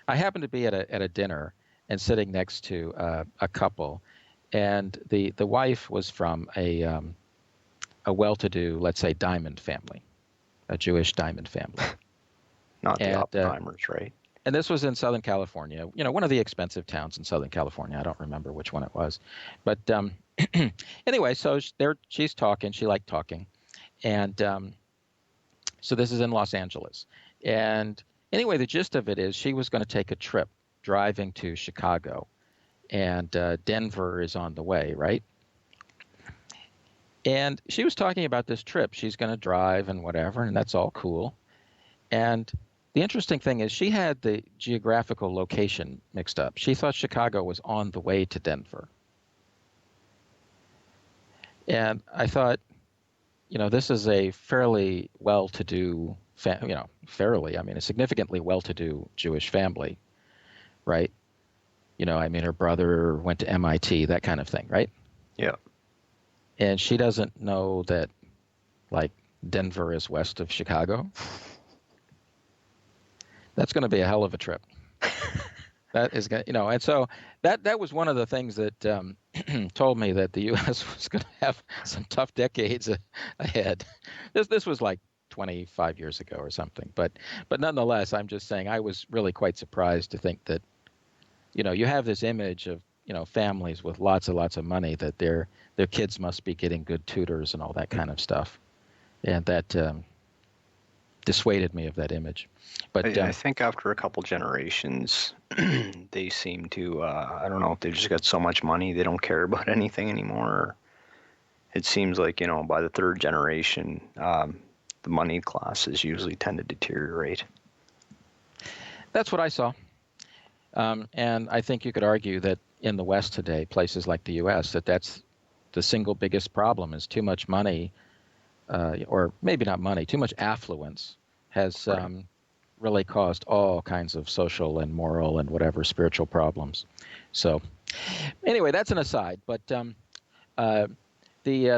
I happened to be at a dinner and sitting next to a couple, and the wife was from a well-to-do, let's say, diamond family, a Jewish diamond family. Not the Oppenheimers, right? And this was in Southern California, one of the expensive towns in Southern California. I don't remember which one it was. But anyway, so she's talking. She liked talking. And so this is in Los Angeles. And anyway, the gist of it is she was going to take a trip driving to Chicago. And Denver is on the way, right? And she was talking about this trip. She's going to drive and whatever, and that's all cool. And the interesting thing is she had the geographical location mixed up. She thought Chicago was on the way to Denver. And I thought, this is a fairly well-to-do, a significantly well-to-do Jewish family, right? Her brother went to MIT, that kind of thing, right? Yeah. And she doesn't know that, like, Denver is west of Chicago. That's going to be a hell of a trip. That is, and so that was one of the things that told me that the U.S. was going to have some tough decades ahead. This was like 25 years ago or something, but nonetheless, I'm just saying I was really quite surprised to think that, you have this image of families with lots and lots of money, that their kids must be getting good tutors and all that kind of stuff, and that dissuaded me of that image. But I think after a couple generations, they seem to, I don't know if they've just got so much money they don't care about anything anymore. It seems like, by the third generation, the money classes usually tend to deteriorate. That's what I saw. And I think you could argue that in the West today, places like the U.S., that's the single biggest problem is too much money, or maybe not money, too much affluence has really caused all kinds of social and moral and whatever spiritual problems. So anyway, that's an aside. But the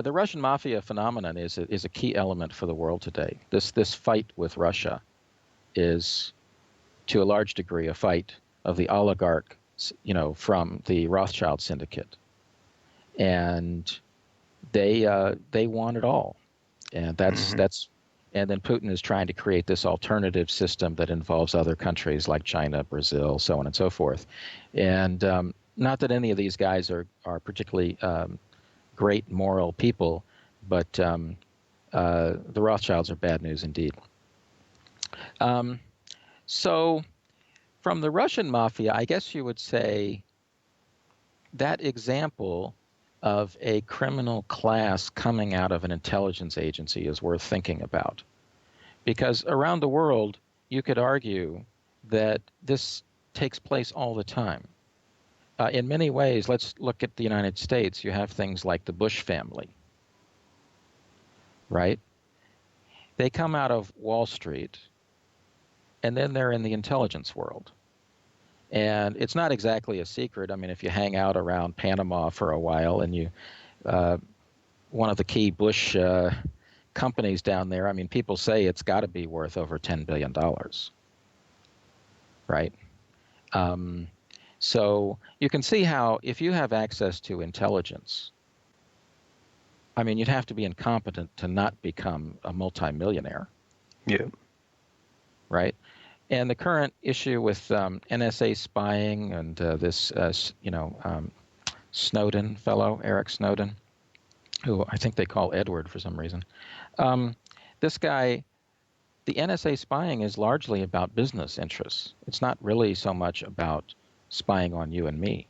Russian mafia phenomenon is a key element for the world today. This fight with Russia is, to a large degree, a fight of the oligarch, from the Rothschild syndicate, and they want it all, and that's. And then Putin is trying to create this alternative system that involves other countries like China, Brazil, so on and so forth. And not that any of these guys are particularly great moral people, but the Rothschilds are bad news indeed. So from the Russian mafia, I guess you would say that example of a criminal class coming out of an intelligence agency is worth thinking about. Because around the world, you could argue that this takes place all the time. In many ways, let's look at the United States. You have things like the Bush family, right? They come out of Wall Street, and then they're in the intelligence world. And it's not exactly a secret. I mean, if you hang out around Panama for a while and you, one of the key Bush companies down there, I mean, people say it's got to be worth over $10 billion, right? So you can see how if you have access to intelligence, I mean, you'd have to be incompetent to not become a multimillionaire. Yeah. Right? And the current issue with NSA spying and this, Snowden fellow, Eric Snowden, who I think they call Edward for some reason. This guy, the NSA spying is largely about business interests. It's not really so much about spying on you and me.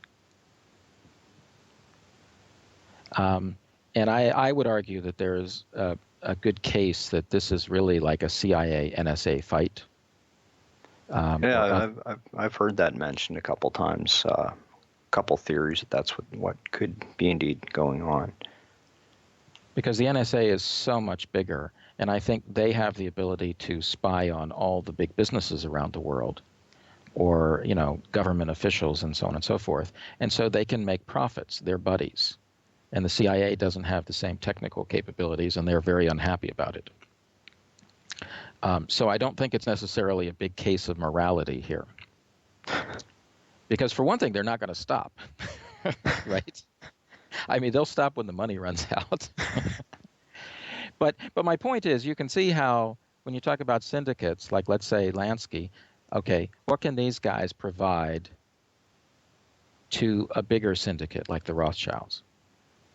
And I would argue that there is a good case that this is really like a CIA-NSA fight. I've heard that mentioned a couple times. A couple theories that that's what could be indeed going on. Because the NSA is so much bigger, and I think they have the ability to spy on all the big businesses around the world, or government officials and so on and so forth, and so they can make profits. They're buddies, and the CIA doesn't have the same technical capabilities, and they're very unhappy about it. So I don't think it's necessarily a big case of morality here. Because for one thing, they're not going to stop, right? I mean, they'll stop when the money runs out. But my point is, you can see how when you talk about syndicates, like let's say Lansky, okay, what can these guys provide to a bigger syndicate like the Rothschilds?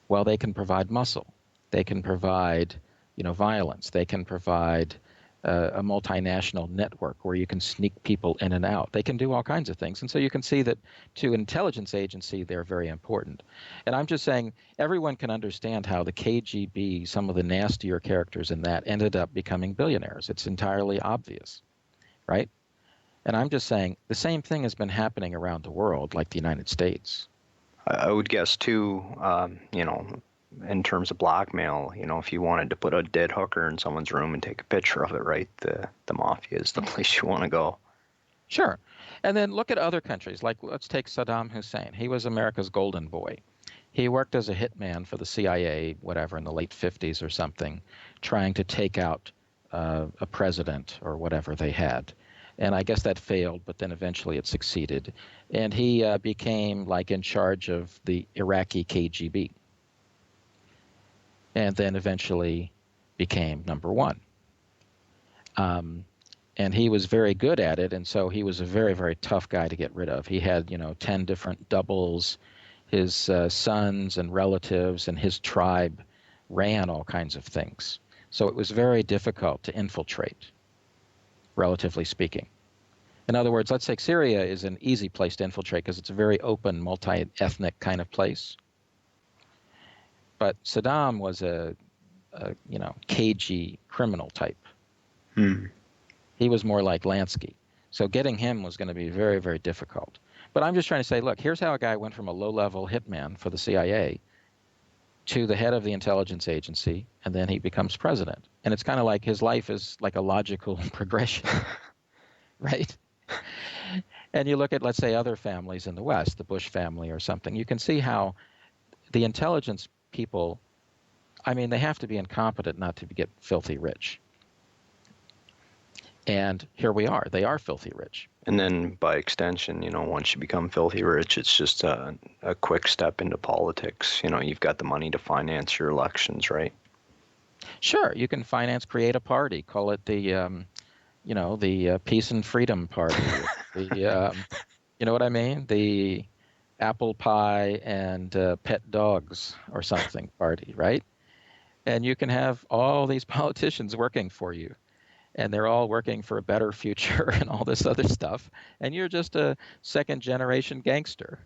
Well, they can provide muscle. They can provide, violence. They can provide a multinational network where you can sneak people in and out. They can do all kinds of things. And so you can see that to an intelligence agency, they're very important. And I'm just saying everyone can understand how the KGB, some of the nastier characters in that, ended up becoming billionaires. It's entirely obvious, right? And I'm just saying the same thing has been happening around the world, like the United States. I would guess too, in terms of blackmail, if you wanted to put a dead hooker in someone's room and take a picture of it, right, the mafia is the place you want to go. Sure. And then look at other countries. Like, let's take Saddam Hussein. He was America's golden boy. He worked as a hitman for the CIA, whatever, in the late 50s or something, trying to take out a president or whatever they had. And I guess that failed, but then eventually it succeeded. And he became like in charge of the Iraqi KGB. And then eventually became number one. And he was very good at it, and so he was a very, very tough guy to get rid of. He had, 10 different doubles. His sons and relatives and his tribe ran all kinds of things. So it was very difficult to infiltrate, relatively speaking. In other words, let's say Syria is an easy place to infiltrate because it's a very open, multi-ethnic kind of place. But Saddam was a cagey criminal type. He was more like Lansky. So getting him was going to be very, very difficult. But I'm just trying to say, look, here's how a guy went from a low-level hitman for the CIA to the head of the intelligence agency, and then he becomes president. And it's kind of like his life is like a logical progression, right? And you look at, let's say, other families in the West, the Bush family or something, you can see how the intelligence people, I mean, they have to be incompetent not to get filthy rich. And here we are. They are filthy rich. And then by extension, once you become filthy rich, it's just a quick step into politics. You've got the money to finance your elections, right? Sure. You can create a party, call it the Peace and Freedom Party. You know what I mean? The apple pie and pet dogs or something party, right? And you can have all these politicians working for you. And they're all working for a better future and all this other stuff. And you're just a second-generation gangster.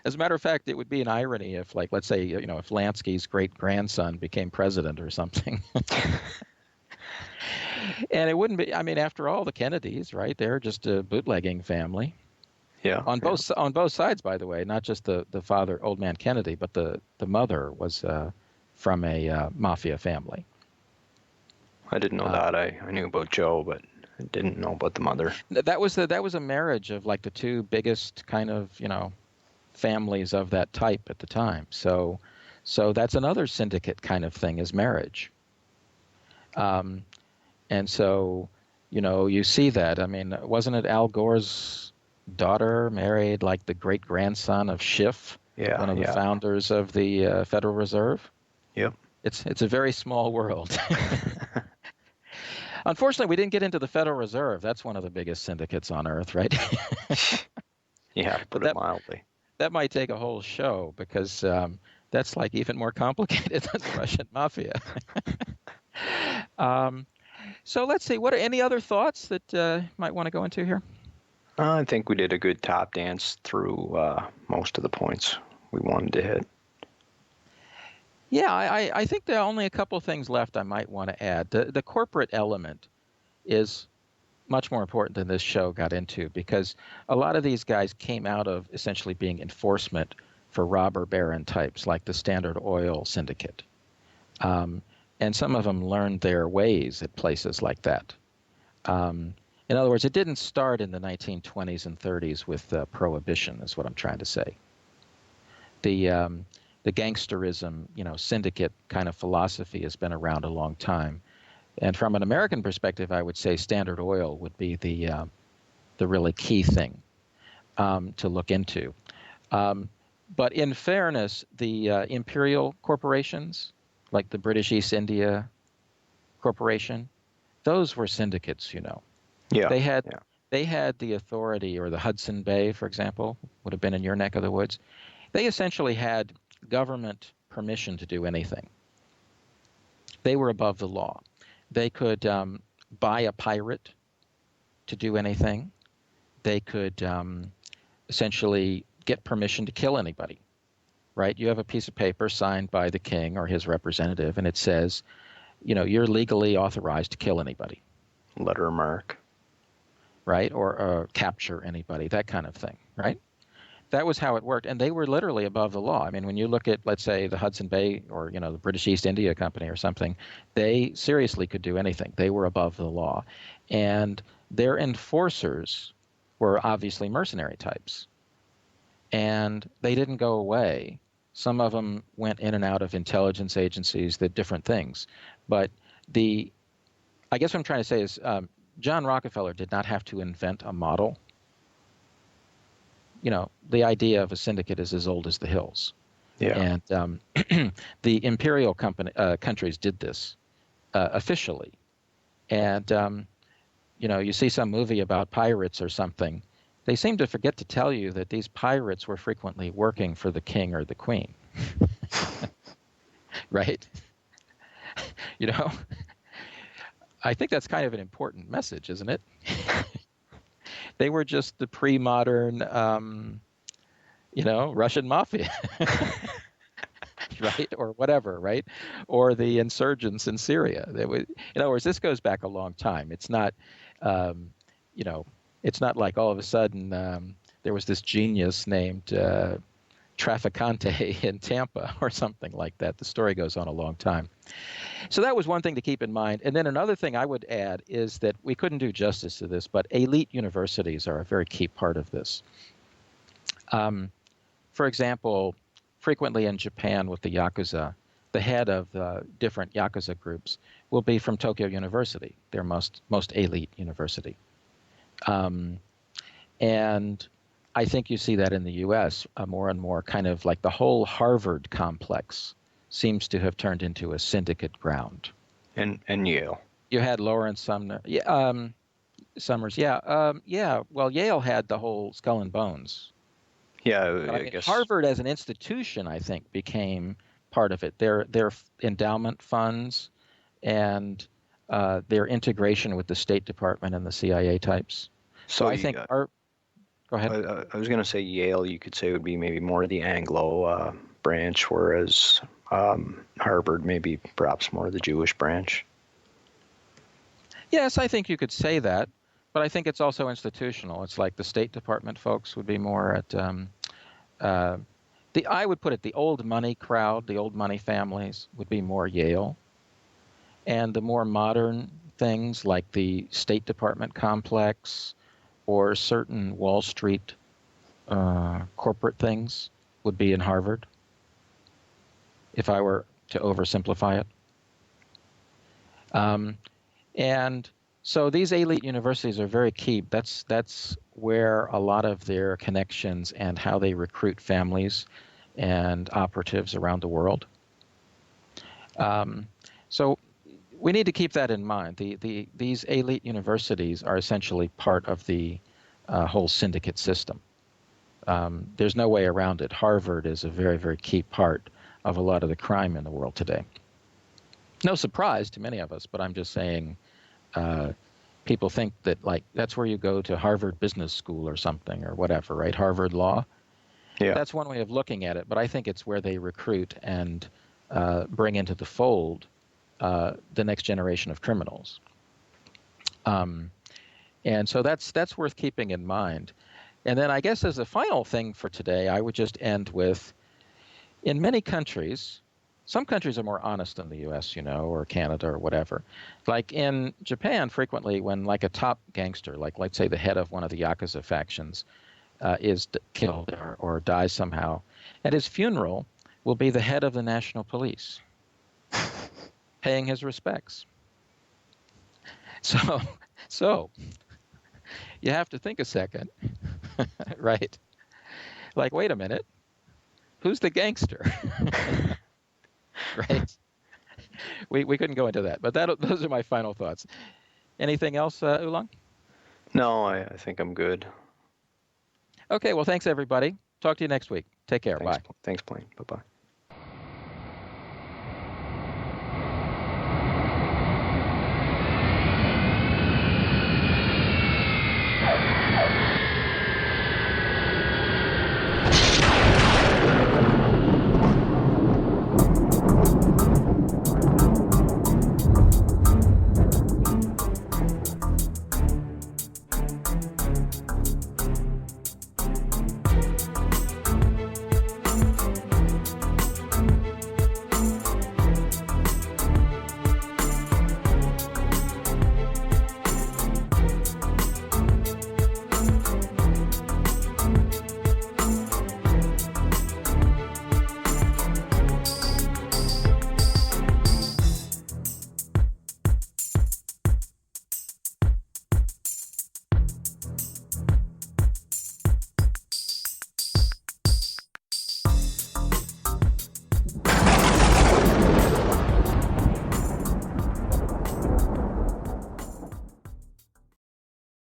As a matter of fact, it would be an irony if, like, let's say, if Lansky's great-grandson became president or something. And it wouldn't be, I mean, after all, the Kennedys, right? They're just a bootlegging family. Yeah. On both sides, by the way, not just the father, old man Kennedy, but the mother was from a mafia family. I didn't know that. I knew about Joe, but I didn't know about the mother. That was a marriage of like the two biggest kind of families of that type at the time. So that's another syndicate kind of thing, is marriage. And so you see that. I mean, wasn't it Al Gore's daughter married like the great grandson of Schiff, one of the founders of the Federal Reserve? Yep. It's a very small world. Unfortunately, we didn't get into the Federal Reserve. That's one of the biggest syndicates on earth, right? Yeah, to put it mildly. That might take a whole show because that's like even more complicated than the Russian mafia. So let's see. What are any other thoughts that might want to go into here? I think we did a good tap dance through most of the points we wanted to hit. Yeah, I think there are only a couple of things left I might want to add. The corporate element is much more important than this show got into because a lot of these guys came out of essentially being enforcement for robber baron types like the Standard Oil Syndicate. And some of them learned their ways at places like that. In other words, it didn't start in the 1920s and 30s with prohibition, is what I'm trying to say. The gangsterism, syndicate kind of philosophy has been around a long time. And from an American perspective, I would say Standard Oil would be the really key thing to look into. But in fairness, the imperial corporations, like the British East India Corporation, those were syndicates, Yeah. They had the authority, or the Hudson Bay, for example, would have been in your neck of the woods. They essentially had government permission to do anything. They were above the law. They could buy a pirate to do anything. They could essentially get permission to kill anybody, right? You have a piece of paper signed by the king or his representative, and it says, you're legally authorized to kill anybody. Letter mark. Right? Or capture anybody, that kind of thing, right? That was how it worked, and they were literally above the law. I mean, when you look at, let's say, the Hudson Bay or, the British East India Company or something, they seriously could do anything. They were above the law. And their enforcers were obviously mercenary types. And they didn't go away. Some of them went in and out of intelligence agencies, the different things. But I guess what I'm trying to say is John Rockefeller did not have to invent a model. The idea of a syndicate is as old as the hills. Yeah. And the imperial countries did this officially. And, you see some movie about pirates or something. They seem to forget to tell you that these pirates were frequently working for the king or the queen. Right? I think that's kind of an important message, isn't it? They were just the pre-modern, Russian mafia, right? Or whatever, right? Or the insurgents in Syria. In other words, this goes back a long time. It's not, it's not like all of a sudden there was this genius named Trafficante in Tampa or something like that. The story goes on a long time. So that was one thing to keep in mind. And then another thing I would add is that we couldn't do justice to this, but elite universities are a very key part of this. For example, frequently in Japan with the Yakuza, the head of different Yakuza groups will be from Tokyo University, their most elite university. And I think you see that in the U.S. More and more, kind of like the whole Harvard complex seems to have turned into a syndicate ground. And Yale. You had Lawrence Summers. Well, Yale had the whole Skull and Bones. Yeah, I guess Harvard as an institution, I think, became part of it. Their endowment funds and their integration with the State Department and the CIA types. So I think Go ahead. I was going to say Yale, you could say, would be maybe more the Anglo branch, whereas Harvard maybe perhaps more the Jewish branch. Yes, I think you could say that, but I think it's also institutional. It's like the State Department folks would be more at I would put it, the old money crowd, the old money families would be more Yale, and the more modern things like the State Department complex or certain Wall Street corporate things would be in Harvard, if I were to oversimplify it. And so these elite universities are very key. That's where a lot of their connections and how they recruit families and operatives around the world. So we need to keep that in mind. These elite universities are essentially part of the whole syndicate system. There's no way around it. Harvard is a very, very key part of a lot of the crime in the world today. No surprise to many of us, but I'm just saying people think that that's where you go to Harvard Business School or something or whatever, right? Harvard Law. Yeah. That's one way of looking at it, but I think it's where they recruit and bring into the fold the next generation of criminals. And so that's worth keeping in mind. And then I guess as a final thing for today, I would just end with, in many countries, some countries are more honest than the U.S., or Canada or whatever. Like in Japan, frequently when like a top gangster, like let's say the head of one of the Yakuza factions, is killed or dies somehow, at his funeral will be the head of the national police paying his respects. So you have to think a second, right? Like, wait a minute, who's the gangster? Right? We couldn't go into that, but those are my final thoughts. Anything else, Oolong? No, I think I'm good. Okay, well, thanks, everybody. Talk to you next week. Take care. Bye. Thanks, Blaine. Bye-bye.